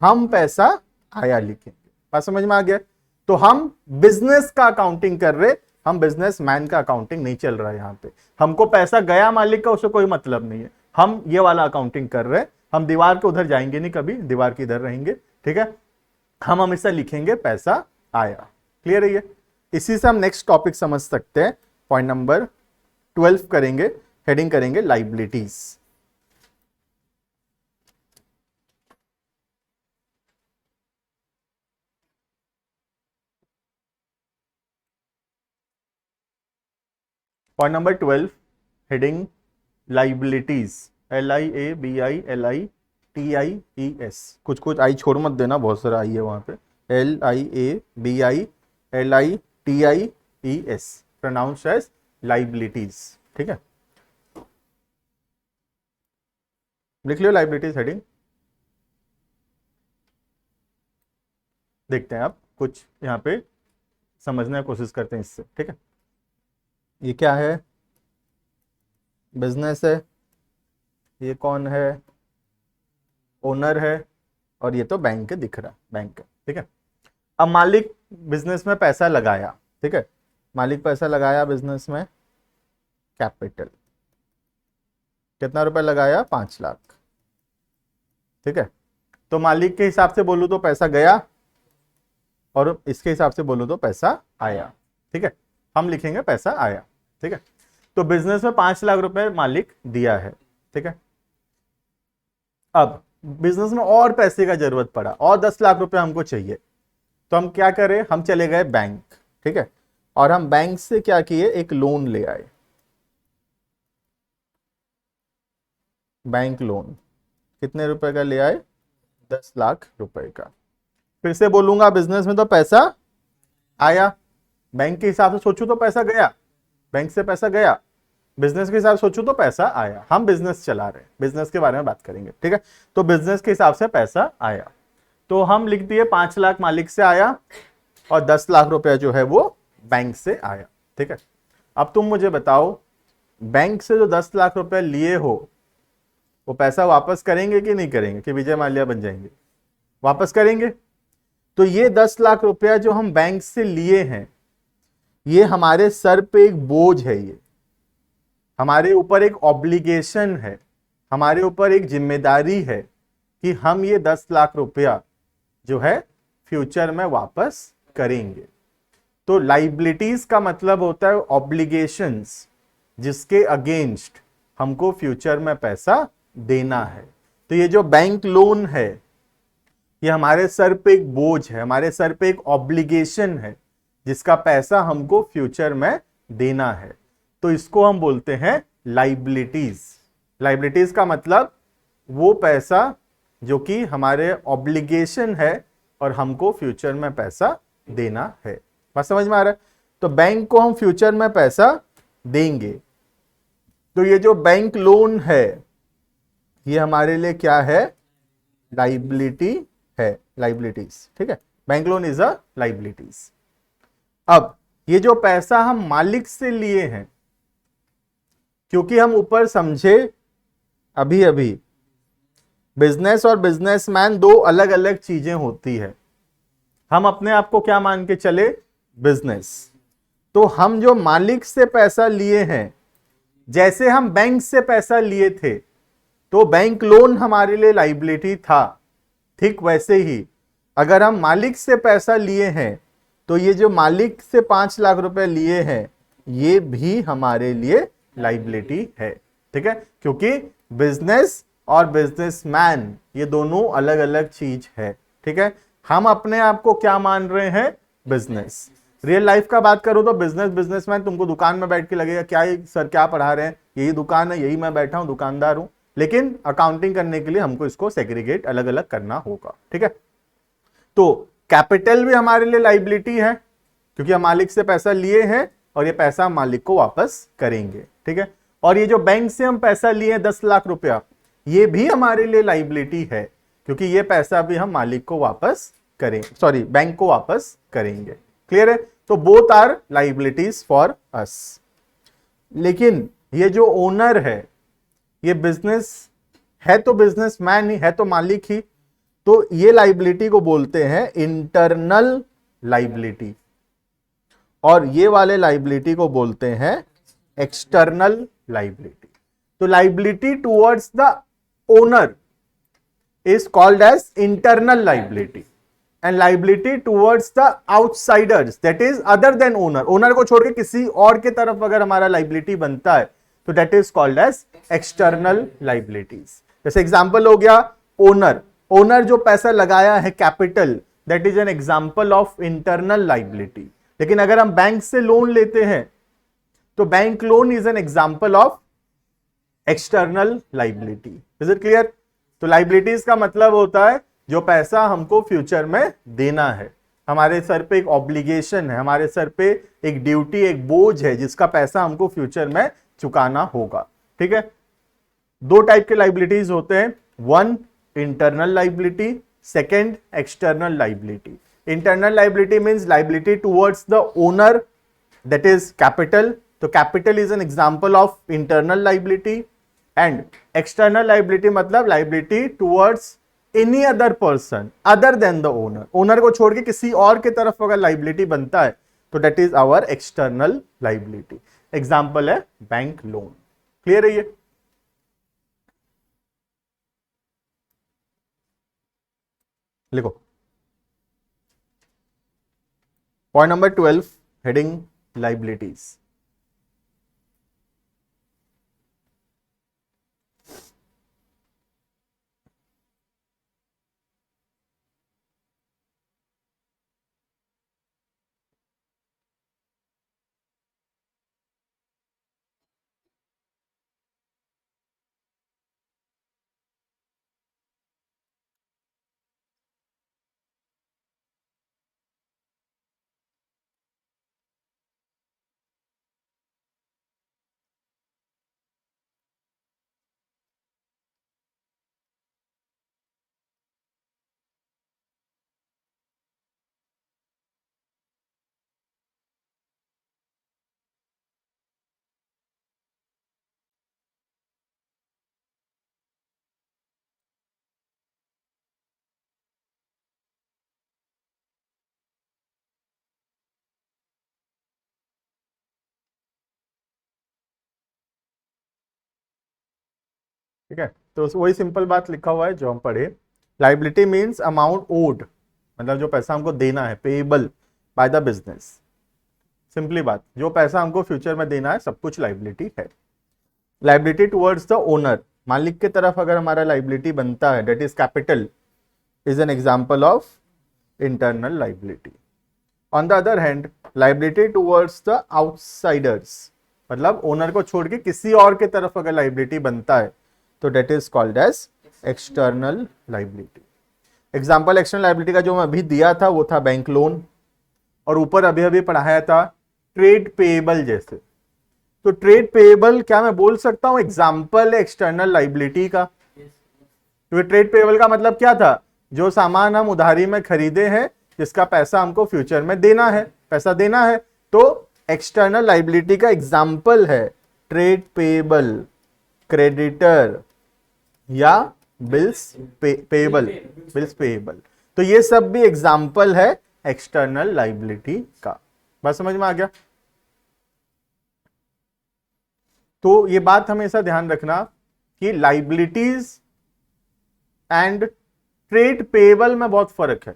हम पैसा आया लिखेंगे। बात समझ में आ गया। तो हम बिजनेस का अकाउंटिंग कर रहे, हम बिजनेस मैन का अकाउंटिंग नहीं चल रहा है यहाँ पे। हमको पैसा गया मालिक का, उससे कोई मतलब नहीं है। हम ये वाला अकाउंटिंग कर रहे हैं। हम दीवार के उधर जाएंगे नहीं, कभी दीवार के इधर रहेंगे, ठीक है। हम हमेशा लिखेंगे पैसा आया। क्लियर है ये। इसी से हम नेक्स्ट टॉपिक समझ सकते हैं। पॉइंट नंबर 12 करेंगे, हेडिंग करेंगे liabilities. Point number 12, heading liabilities, LIABILITIES। कुछ कुछ आई छोड़ मत देना, बहुत सारा आई है वहां पे। LIABILITIES प्रोनाउंस एज लाइबिलिटीज, ठीक है। लिख लियो लाइबिलिटीज हेडिंग। देखते हैं आप कुछ यहाँ पे समझने की कोशिश करते हैं इससे, ठीक है। ये क्या है, बिजनेस है। ये कौन है, ओनर है। और ये तो बैंक दिख रहा है, बैंक है, ठीक है। अब मालिक बिजनेस में पैसा लगाया, ठीक है। मालिक पैसा लगाया बिजनेस में, कैपिटल। कितना रुपए लगाया, 5 लाख, ठीक है। तो मालिक के हिसाब से बोलूं तो पैसा गया, और इसके हिसाब से बोलूं तो पैसा आया, ठीक है। हम लिखेंगे पैसा आया, ठीक है। तो बिजनेस में 5 लाख रुपए मालिक दिया है, ठीक है। अब बिजनेस में और पैसे का जरूरत पड़ा, और 10 लाख रुपए हमको चाहिए। तो हम क्या करें, हम चले गए बैंक, ठीक है। और हम बैंक से क्या किए, एक लोन ले आए। बैंक लोन कितने रुपए का ले आए? 10 लाख रुपए का। फिर से बोलूंगा, बिजनेस में तो पैसा आया, बैंक के हिसाब से सोचू तो पैसा गया, बैंक से पैसा गया, बिजनेस के हिसाब से सोचू तो पैसा आया। हम बिजनेस चला रहे हैं, बिजनेस के बारे में बात करेंगे, ठीक है। तो बिजनेस के हिसाब से पैसा आया, तो हम लिख दिए 5 लाख मालिक से आया और 10 लाख रुपया जो है वो बैंक से आया, ठीक है। अब तुम मुझे बताओ, बैंक से जो 10 लाख रुपया लिए हो वो पैसा वापस करेंगे कि नहीं करेंगे, कि विजय माल्या बन जाएंगे? वापस करेंगे। तो ये 10 लाख रुपया जो हम बैंक से लिए हैं, ये हमारे सर पे एक बोझ है, ये हमारे ऊपर एक ऑब्लिगेशन है, हमारे ऊपर एक जिम्मेदारी है कि हम ये 10 लाख रुपया जो है फ्यूचर में वापस करेंगे। तो लाइबिलिटीज का मतलब होता है ऑब्लिगेशंस, जिसके अगेंस्ट हमको फ्यूचर में पैसा देना है। तो ये जो बैंक लोन है, ये हमारे सर पे एक बोझ है, हमारे सर पे एक ऑब्लिगेशन है, जिसका पैसा हमको फ्यूचर में देना है। तो इसको हम बोलते हैं लाइबिलिटीज। लाइबिलिटीज का मतलब वो पैसा जो कि हमारे ऑब्लिगेशन है और हमको फ्यूचर में पैसा देना है। बात समझ में आ रहा है? तो बैंक को हम फ्यूचर में पैसा देंगे। तो ये जो बैंक लोन है, ये हमारे लिए क्या है? लाइबिलिटी है, लाइबिलिटीज, ठीक है। Bank loan is a liabilities. अब ये जो पैसा हम मालिक से लिए हैं, क्योंकि हम ऊपर समझे अभी अभी बिजनेस और बिजनेसमैन दो अलग अलग चीजें होती है। हम अपने आप को क्या मान के चले? बिजनेस। तो हम जो मालिक से पैसा लिए हैं, जैसे हम बैंक से पैसा लिए थे तो बैंक लोन हमारे लिए लाइबिलिटी था, ठीक वैसे ही अगर हम मालिक से पैसा लिए हैं तो ये जो मालिक से 5 लाख रुपए लिए हैं, ये भी हमारे लिए लाइबिलिटी है, ठीक है। क्योंकि बिजनेस और बिजनेसमैन ये दोनों अलग अलग चीज है, ठीक है। हम अपने आप को क्या मान रहे हैं? बिजनेस। रियल लाइफ का बात करूं तो बिजनेस बिजनेसमैन तुमको दुकान में बैठ के लगेगा क्या सर क्या पढ़ा रहे हैं, यही दुकान है, यही मैं बैठा हूं, दुकानदार हूं। लेकिन अकाउंटिंग करने के लिए हमको इसको सेग्रीगेट अलग अलग करना होगा, ठीक है। तो कैपिटल भी हमारे लिए लाइबिलिटी है, क्योंकि हम मालिक से पैसा लिए हैं और ये पैसा हम मालिक को वापस करेंगे, ठीक है। और ये जो बैंक से हम पैसा लिए 10 लाख रुपया, ये भी हमारे लिए लाइबिलिटी है, क्योंकि ये पैसा भी हम मालिक को वापस करें, सॉरी बैंक को वापस करेंगे। क्लियर है? तो both are liabilities for us. लेकिन ये जो ओनर है, ये बिजनेस है तो बिजनेसमैन ही है, तो मालिक ही, तो ये लाइबिलिटी को बोलते हैं इंटरनल लाइबिलिटी, और ये वाले लाइबिलिटी को बोलते हैं एक्सटर्नल लाइबिलिटी। तो liability towards the owner is called as internal liability and liability towards the outsiders, that is other than owner, owner को छोड़ के किसी और के तरफ अगर हमारा liability बनता है तो that is called as external liabilities। जैसे एग्जांपल हो गया ओनर, ओनर जो पैसा लगाया है capital, that is an example of internal liability। लेकिन अगर हम बैंक से लोन लेते हैं तो bank loan is an example of external liability. Is it clear? तो लाइबिलिटीज का मतलब होता है जो पैसा हमको फ्यूचर में देना है, हमारे सर पे एक ऑब्लिगेशन है, हमारे सर पे एक ड्यूटी, एक बोझ है, जिसका पैसा हमको फ्यूचर में चुकाना होगा, ठीक है। दो टाइप के लाइबिलिटीज होते हैं, one internal liability, second external liability. Internal liability means liability towards the owner, that is capital. तो capital is an example of internal liability. And external liability मतलब liability towards any other person other than the owner, owner को छोड़ के किसी और के तरफ अगर लाइबिलिटी बनता है तो that is our external liability. Example है बैंक लोन। क्लियर है ये? लिखो पॉइंट नंबर 12, हेडिंग लाइबिलिटीज। ठीक है, तो वही सिंपल बात लिखा हुआ है जो हम पढ़े। लाइबिलिटी मीन्स अमाउंट ओड, मतलब जो पैसा हमको देना है, payable by the business. Simply बात, जो पैसा हमको फ्यूचर में देना है सब कुछ लाइबिलिटी है। लाइबिलिटी टुवर्ड्स द ओनर, मालिक की तरफ अगर हमारा लाइबिलिटी बनता है, that is capital, is an example of internal liability. On the other hand liability towards the outsiders, मतलब ओनर को छोड़ के किसी और के तरफ अगर लाइबिलिटी बनता है तो that is called as external liability. Example external liability का जो मैं अभी दिया था वो था बैंक लोन, और ऊपर अभी अभी पढ़ाया था ट्रेड पेएबल जैसे। तो ट्रेड पेएबल क्या मैं बोल सकता हूं एग्जाम्पल है एक्सटर्नल लाइबिलिटी का? क्योंकि ट्रेड पेएबल का मतलब क्या था, जो सामान हम उधारी में खरीदे हैं जिसका पैसा हमको फ्यूचर में देना है, पैसा देना है, तो एक्सटर्नल लाइबिलिटी का एग्जाम्पल है ट्रेड पेएबल, क्रेडिटर या बिल्स पेएबल, बिल्स पेएबल। तो ये सब भी एग्जाम्पल है एक्सटर्नल लाइबिलिटी का। बात समझ में आ गया? तो ये बात हमेशा ध्यान रखना कि लाइबिलिटीज एंड ट्रेड पेएबल में बहुत फर्क है।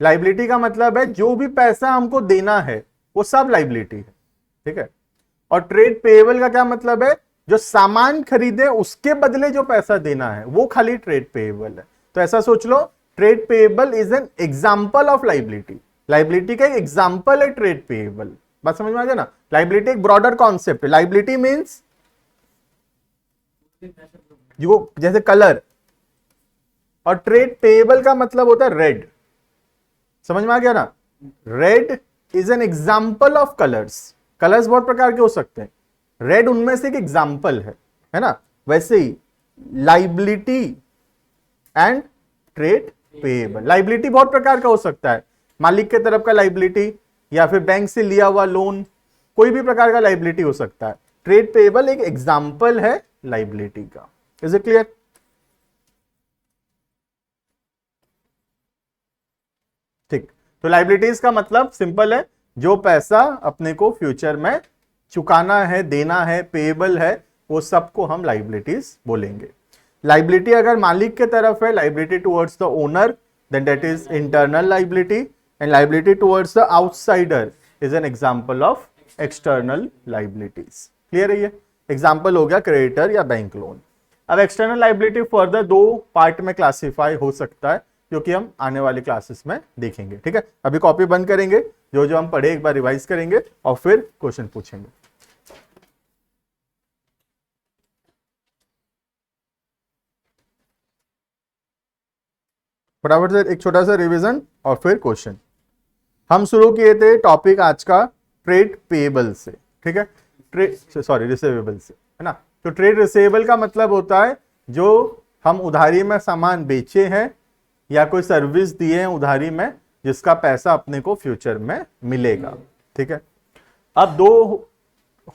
लाइबिलिटी का मतलब है जो भी पैसा हमको देना है वो सब लाइबिलिटी है, ठीक है। और ट्रेड पेएबल का क्या मतलब है, जो सामान खरीदे उसके बदले जो पैसा देना है वो खाली ट्रेड पेएबल है। तो ऐसा सोच लो, trade payable is an example of liability. Liability का एक एग्जांपल है ट्रेड पेएबल। बात समझ में आ गया ना? लाइबिलिटी एक ब्रॉडर कॉन्सेप्ट है। लाइबिलिटी मींस जो जैसे कलर, और ट्रेड पेएबल का मतलब होता है रेड। समझ में आ गया ना? Red is an example of colours. Colours बहुत प्रकार के हो सकते हैं, रेड उनमें से एक एग्जांपल है ना? वैसे ही liability and trade payable, liability बहुत प्रकार का हो सकता है, मालिक के तरफ का लाइबिलिटी या फिर बैंक से लिया हुआ लोन, कोई भी प्रकार का लाइबिलिटी हो सकता है। ट्रेड पेएबल एक एग्जांपल है लाइबिलिटी का। Is it clear? ठीक, तो लाइबिलिटीज का मतलब सिंपल है, जो पैसा अपने को फ्यूचर में चुकाना है, देना है, पेएबल है, वो सबको हम लाइबिलिटीज बोलेंगे। लाइबिलिटी अगर मालिक के तरफ है, liability towards the owner, then that is internal liability, and liability towards the outsider is an example of external liabilities. Clear है? ये एग्जांपल हो गया क्रेडिटर या बैंक लोन। अब एक्सटर्नल लाइबिलिटी फर्दर दो पार्ट में क्लासिफाई हो सकता है, जो कि हम आने वाली क्लासेस में देखेंगे। ठीक है, अभी कॉपी बंद करेंगे, जो जो हम पढ़े एक बार रिवाइज करेंगे और फिर क्वेश्चन पूछेंगे। फटाफट से एक छोटा सा रिवीजन और फिर क्वेश्चन। हम शुरू किए थे टॉपिक आज का ट्रेड पेएबल से, ठीक है, रिसीवेबल से, है ना? तो ट्रेड रिसीवेबल का मतलब होता है जो हम उधारी में सामान बेचे हैं या कोई सर्विस दिए हैं उधारी में, जिसका पैसा अपने को फ्यूचर में मिलेगा। ठीक है, अब दो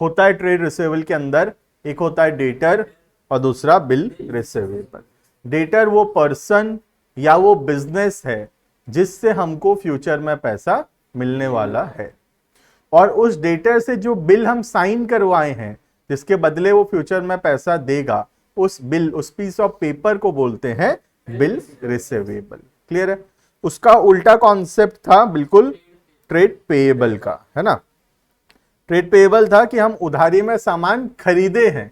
होता है ट्रेड रिसीवेबल के अंदर, एक होता है डेटर और दूसरा बिल रिसीवेबल। डेटर वो पर्सन या वो बिजनेस है जिससे हमको फ्यूचर में पैसा मिलने वाला है, और उस डेटर से जो बिल हम साइन करवाए हैं जिसके बदले वो फ्यूचर में पैसा देगा, उस बिल, उस पीस ऑफ पेपर को बोलते हैं बिल रिसीवेबल। क्लियर है? उसका उल्टा कॉन्सेप्ट था बिल्कुल ट्रेड पेएबल का, है ना? ट्रेड पेएबल था कि हम उधारी में सामान खरीदे हैं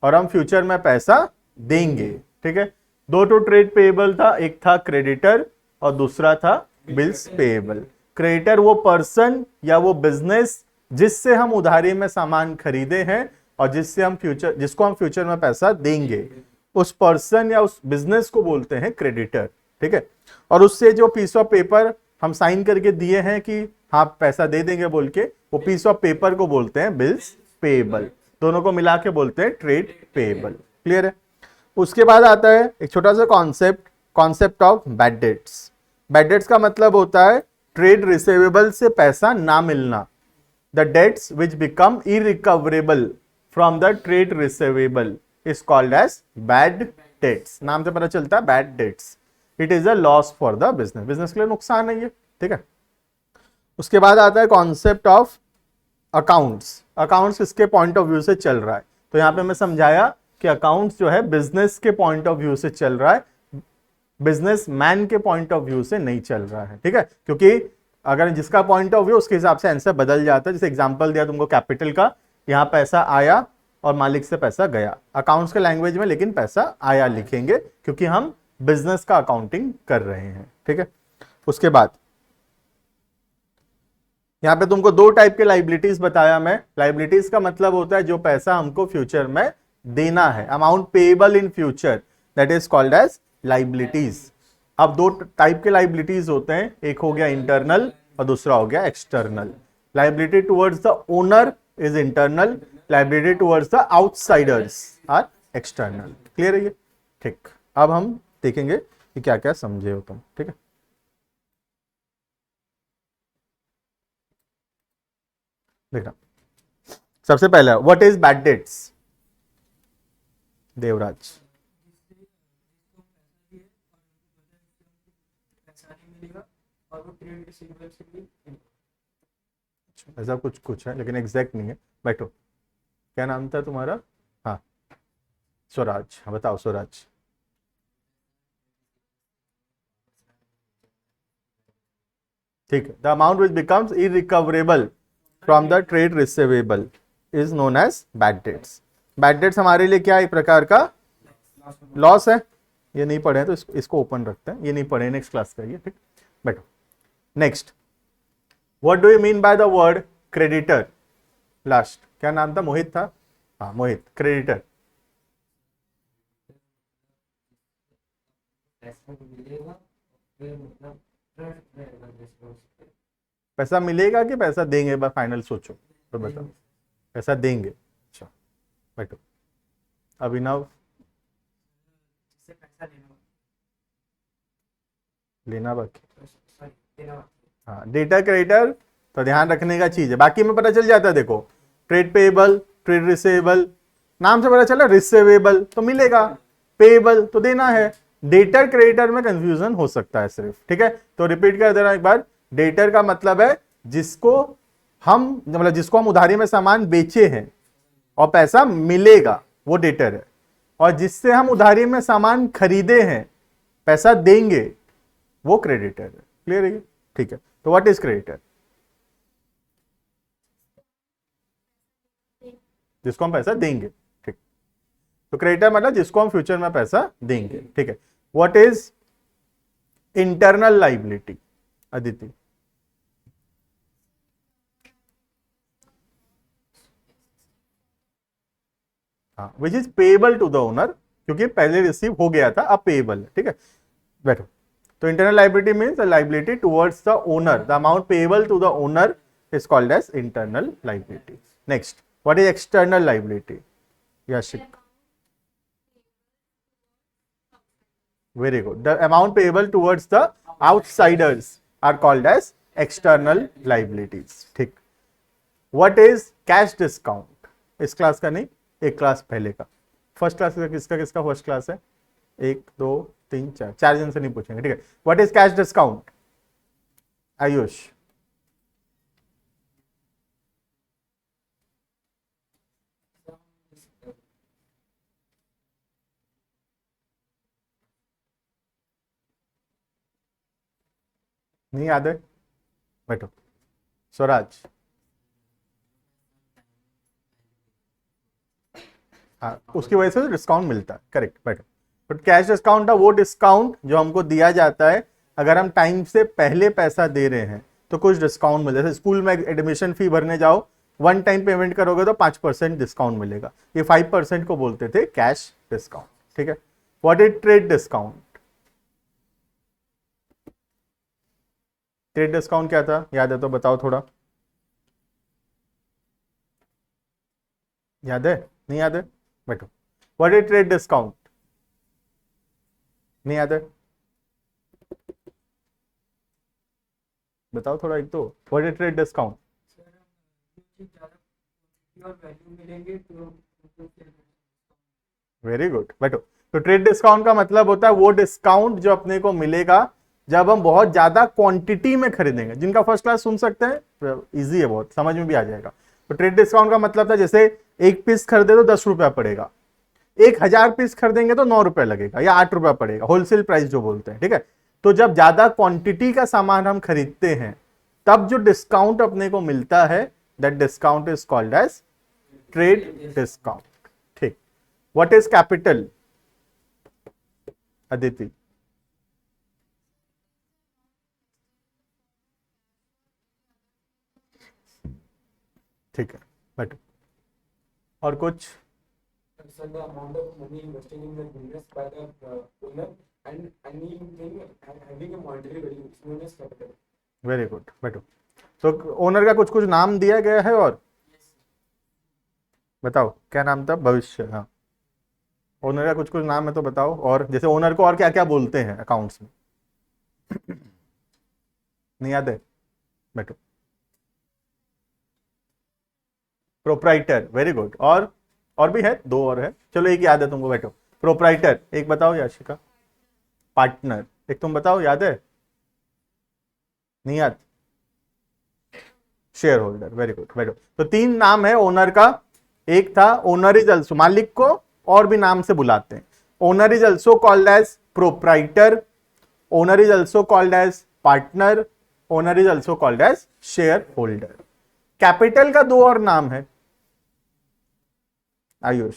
और हम फ्यूचर में पैसा देंगे। ठीक है, दो तो ट्रेड पेएबल था, एक था क्रेडिटर और दूसरा था बिल्स पेएबल। क्रेडिटर वो पर्सन या वो बिजनेस जिससे हम उधारी में सामान खरीदे हैं और जिसको हम फ्यूचर में पैसा देंगे, उस पर्सन या उस बिजनेस को बोलते हैं क्रेडिटर। ठीक है, और उससे जो पीस ऑफ पेपर हम साइन करके दिए हैं कि हाँ पैसा दे देंगे बोल के, वो पीस ऑफ पेपर को बोलते हैं बिल्स पेएबल। दोनों को मिला के बोलते हैं ट्रेड पेएबल। क्लियर है? उसके बाद आता है एक छोटा सा concept of bad debts. Bad dates का मतलब होता है ट्रेड रिसीवेबल से पैसा ना मिलना, the debts which become irrecoverable from the trade receivable is called as bad debts. नाम से पता चलता है bad debts. It is a loss for the business, business के लिए नुकसान है ये। ठीक है, उसके बाद आता है कॉन्सेप्ट ऑफ अकाउंट्स। अकाउंट्स किसके पॉइंट ऑफ व्यू से चल रहा है, तो यहां पे मैं समझाया कि अकाउंट्स जो है बिजनेस के पॉइंट ऑफ व्यू से चल रहा है, बिजनेस मैन के पॉइंट ऑफ व्यू से नहीं चल रहा है, ठीक है। क्योंकि अगर जिसका पॉइंट ऑफ व्यू उसके हिसाब से आंसर बदल जाता है। जैसे एग्जांपल दिया तुमको कैपिटल का, यहाँ पैसा आया और मालिक से पैसा गया, अकाउंट्स के लैंग्वेज में लेकिन पैसा आया लिखेंगे क्योंकि हम बिजनेस का अकाउंटिंग कर रहे हैं, ठीक है। उसके बाद यहां पे तुमको दो टाइप के लाइबिलिटीज बताया मैं। लाइबिलिटीज का मतलब होता है जो पैसा हमको फ्यूचर में देना है, amount payable in future, that is called as liabilities. अब दो टाइप के लाइबिलिटीज होते हैं, एक हो गया इंटरनल और दूसरा हो गया external. Liability towards the owner is internal, liability towards the outsiders are external. Clear है ये? ठीक, अब हम देखेंगे कि क्या क्या समझे हो तुम, ठीक है। देखना, सबसे पहला what is bad debts, Devraj. ऐसा कुछ है लेकिन एग्जैक्ट नहीं है। बैठो, क्या नाम था तुम्हारा? हाँ, स्वराज। हाँ बताओ स्वराज। ठीक है, the amount which becomes irrecoverable from the trade receivable is known as bad debts. Bad debts हमारे लिए क्या एक प्रकार का लॉस है। ये नहीं पढ़े तो इसको ओपन रखते हैं, ये नहीं पढ़े, नेक्स्ट क्लास का ये, ठीक। बैठो, next, what do you mean by the word creditor? Last क्या नाम था? मोहित था। हाँ मोहित, क्रेडिटर। पैसा मिलेगा कि पैसा देंगे? बस फाइनल सोचो तो बताओ। पैसा देंगे। अच्छा बैठो, अभिनव। लेना बाकी, हाँ डेटा क्रेडिटर तो ध्यान रखने का चीज है, बाकी में पता चल जाता है। देखो, ट्रेड पेएबल, ट्रेड रिसीवेबल, नाम से पता चला। रिसीवेबल तो मिलेगा, पेएबल तो देना है। डेटर क्रेडिटर में कंफ्यूजन हो सकता है सिर्फ, ठीक है। तो रिपीट कर दे रहा हूं एक बार, डेटर का मतलब है जिसको हम मतलब जिसको हम उधारी में सामान बेचे हैं और पैसा मिलेगा, वो डेटर है। और जिससे हम उधारी में सामान खरीदे हैं, पैसा देंगे, वो क्रेडिटर है। क्लियर है? ठीक है, तो व्हाट इज क्रेडिटर? जिसको हम पैसा देंगे, ठीक। तो क्रेडिटर मतलब जिसको हम फ्यूचर में पैसा देंगे, ठीक है। What is internal liability, Aditi? हाँ, which is payable to the owner, क्योंकि पहले रिसीव हो गया था, अब पेएबल, ठीक है। बैठो, तो internal liability means liability towards the owner, the amount payable to the owner is called as internal liability. Next, what is external liability? Yashik, very good. The amount payable towards the outsiders are called as external liabilities, ठीक। What इज cash discount? इस class का नहीं, एक class पहले का। First class का किसका किसका फर्स्ट क्लास है? 1 2 3 4, 4 जन से नहीं पूछेंगे, ठीक है। व्हाट इज कैश डिस्काउंट? आयुष। नहीं याद है? बैठो, स्वराज। हाँ, उसकी वजह से डिस्काउंट मिलता है, करेक्ट। बैठो, बट कैश डिस्काउंट है वो डिस्काउंट जो हमको दिया जाता है अगर हम टाइम से पहले पैसा दे रहे हैं तो कुछ डिस्काउंट मिले। जैसे स्कूल में एडमिशन फी भरने जाओ, वन टाइम पेमेंट करोगे तो 5% डिस्काउंट मिलेगा। ये 5% को बोलते थे कैश डिस्काउंट, ठीक है। What is trade discount? Trade discount क्या था, याद है तो बताओ थोड़ा। याद है? नहीं याद है? बैठो, व्हाट इज ट्रेड डिस्काउंट? नहीं याद है? बताओ थोड़ा, एक तो what is trade discount? Very good, बैठो। तो ट्रेड डिस्काउंट का मतलब होता है वो डिस्काउंट जो अपने को मिलेगा जब हम बहुत ज्यादा क्वांटिटी में खरीदेंगे। जिनका फर्स्ट क्लास सुन सकते हैं, इजी है बहुत, समझ में भी आ जाएगा। तो ट्रेड डिस्काउंट का मतलब था जैसे एक पीस खरीदे तो 10 रुपया पड़ेगा, 1000 पीस खरीदेंगे तो 9 रुपए लगेगा या 8 रुपए पड़ेगा, होलसेल प्राइस जो बोलते हैं, ठीक है। तो जब ज्यादा क्वांटिटी का सामान हम खरीदते हैं तब जो डिस्काउंट अपने को मिलता है, that discount is called as trade discount, ठीक। What is capital, Aditi? ठीक है, बैठो। और कुछ? Sir, the amount of money investing in the business by the owner and anything having a monetary value is known as capital. Very good, बैठो। तो owner का कुछ कुछ नाम दिया गया है, और बताओ क्या नाम था? भविष्य, हाँ। ओनर का कुछ कुछ नाम है तो बताओ। और जैसे ओनर को और क्या क्या बोलते हैं अकाउंट्स में? नहीं याद है? बैठो। Proprietor, very good. और भी है, 2 और है, चलो एक याद है तुमको, बैठो। प्रोप्राइटर एक बताओ याशिका। पार्टनर एक तुम बताओ, याद है? नहीं याद? शेयर होल्डर, वेरी गुड, बैठो। तो 3 नाम है ओनर का। एक था ओनर इज अल्सो, मालिक को और भी नाम से बुलाते हैं। Owner is also called as proprietor, owner is also called as partner, owner is also called as shareholder. Capital का 2 और नाम है, Ayush.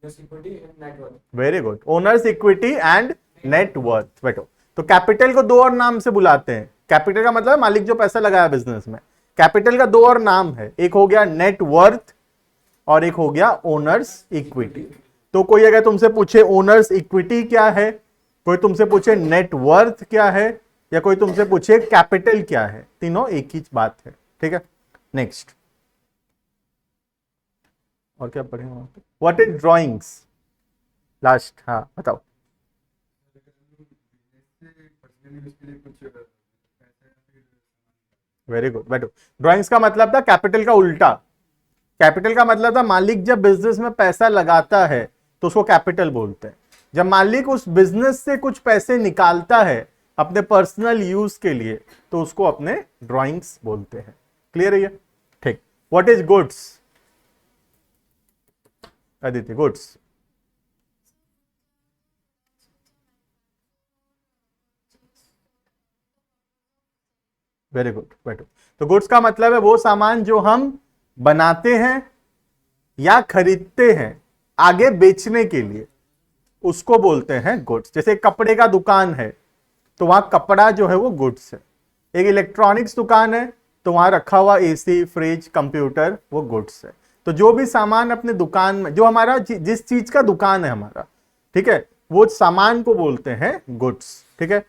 Owners equity and net worth. Very good, owners equity and net worth, बैठो। तो capital को 2 और नाम से बुलाते हैं। कैपिटल का मतलब है मालिक जो पैसा लगाया बिजनेस में। कैपिटल का 2 और नाम है, एक हो गया नेट वर्थ और एक हो गया ओनर्स इक्विटी। तो कोई अगर तुमसे पूछे ओनर्स इक्विटी क्या है, कोई तुमसे पूछे नेट वर्थ क्या है, या कोई तुमसे पूछे कैपिटल क्या है, तीनों एक ही बात है, ठीक है। नेक्स्ट, और क्या पढ़ेंगे? व्हाट इज ड्राइंग्स, लास्ट, हाँ बताओ। वेरी गुड, बैठो। ड्राइंग्स का मतलब था कैपिटल का उल्टा। कैपिटल का मतलब था मालिक जब बिजनेस में पैसा लगाता है तो उसको कैपिटल बोलते हैं। जब मालिक उस बिजनेस से कुछ पैसे निकालता है अपने पर्सनल यूज के लिए तो उसको अपने ड्राइंग्स बोलते हैं। क्लियर है ये? ठीक। What is goods, Aditi? Goods very good, बैठो। तो गुड्स का मतलब है वो सामान जो हम बनाते हैं या खरीदते हैं आगे बेचने के लिए, उसको बोलते हैं गुड्स। जैसे कपड़े का दुकान है तो वहां कपड़ा जो है वो गुड्स है। एक इलेक्ट्रॉनिक्स दुकान है तो वहां रखा हुआ एसी, फ्रिज, कंप्यूटर, वो गुड्स है। तो जो भी सामान अपने दुकान में, जो हमारा जिस चीज का दुकान है हमारा, ठीक है, वो सामान को बोलते हैं गुड्स, ठीक है।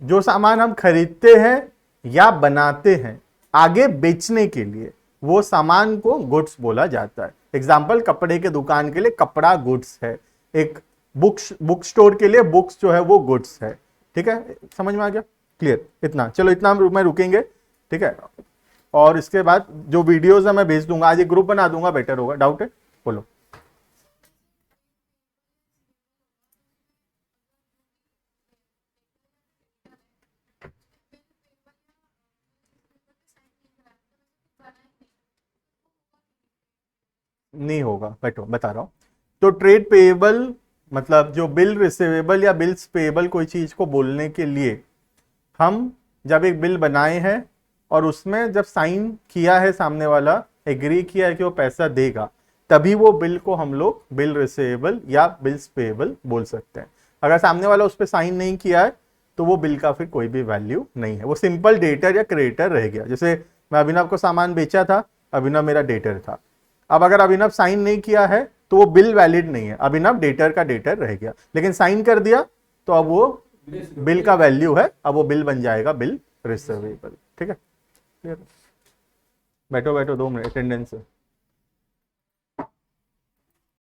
जो सामान हम खरीदते हैं या बनाते हैं आगे बेचने के लिए, वो सामान को गुड्स बोला जाता है। एग्जाम्पल, कपड़े के दुकान के लिए कपड़ा गुड्स है, एक बुक स्टोर के लिए बुक्स जो है वो गुड्स है, ठीक है। समझ में आ गया? क्लियर? इतना, चलो इतना में रुकेंगे, ठीक है। और इसके बाद जो वीडियोस है मैं भेज दूंगा, आज एक ग्रुप बना दूंगा, बेटर होगा। डाउट है? बोलो। नहीं होगा, बैठो बता रहा हूं। तो ट्रेड पेएबल मतलब जो बिल रिसीवेबल या बिल्स पेएबल कोई चीज को बोलने के लिए हम जब एक बिल बनाए हैं और उसमें जब साइन किया है, सामने वाला एग्री किया है कि वो पैसा देगा, तभी वो बिल को हम लोग बिल रिसीवेबल या बिल्स पेएबल बोल सकते हैं। अगर सामने वाला उस पर साइन नहीं किया है तो वो बिल का फिर कोई भी वैल्यू नहीं है, वो सिंपल डेटर या क्रेडिटर रह गया। जैसे मैं अभिनव को सामान बेचा था, अभिनव मेरा डेटर था। अब अगर अभिनव साइन नहीं किया है तो वो बिल वैलिड नहीं है, अभिनव डेटर का डेटर रह गया। लेकिन साइन कर दिया तो अब वो बिल का वैल्यू है, अब वो बिल बन जाएगा बिल रिसीवेबल, ठीक है। बैठो बैठो 2 मिनट, अटेंडेंस है।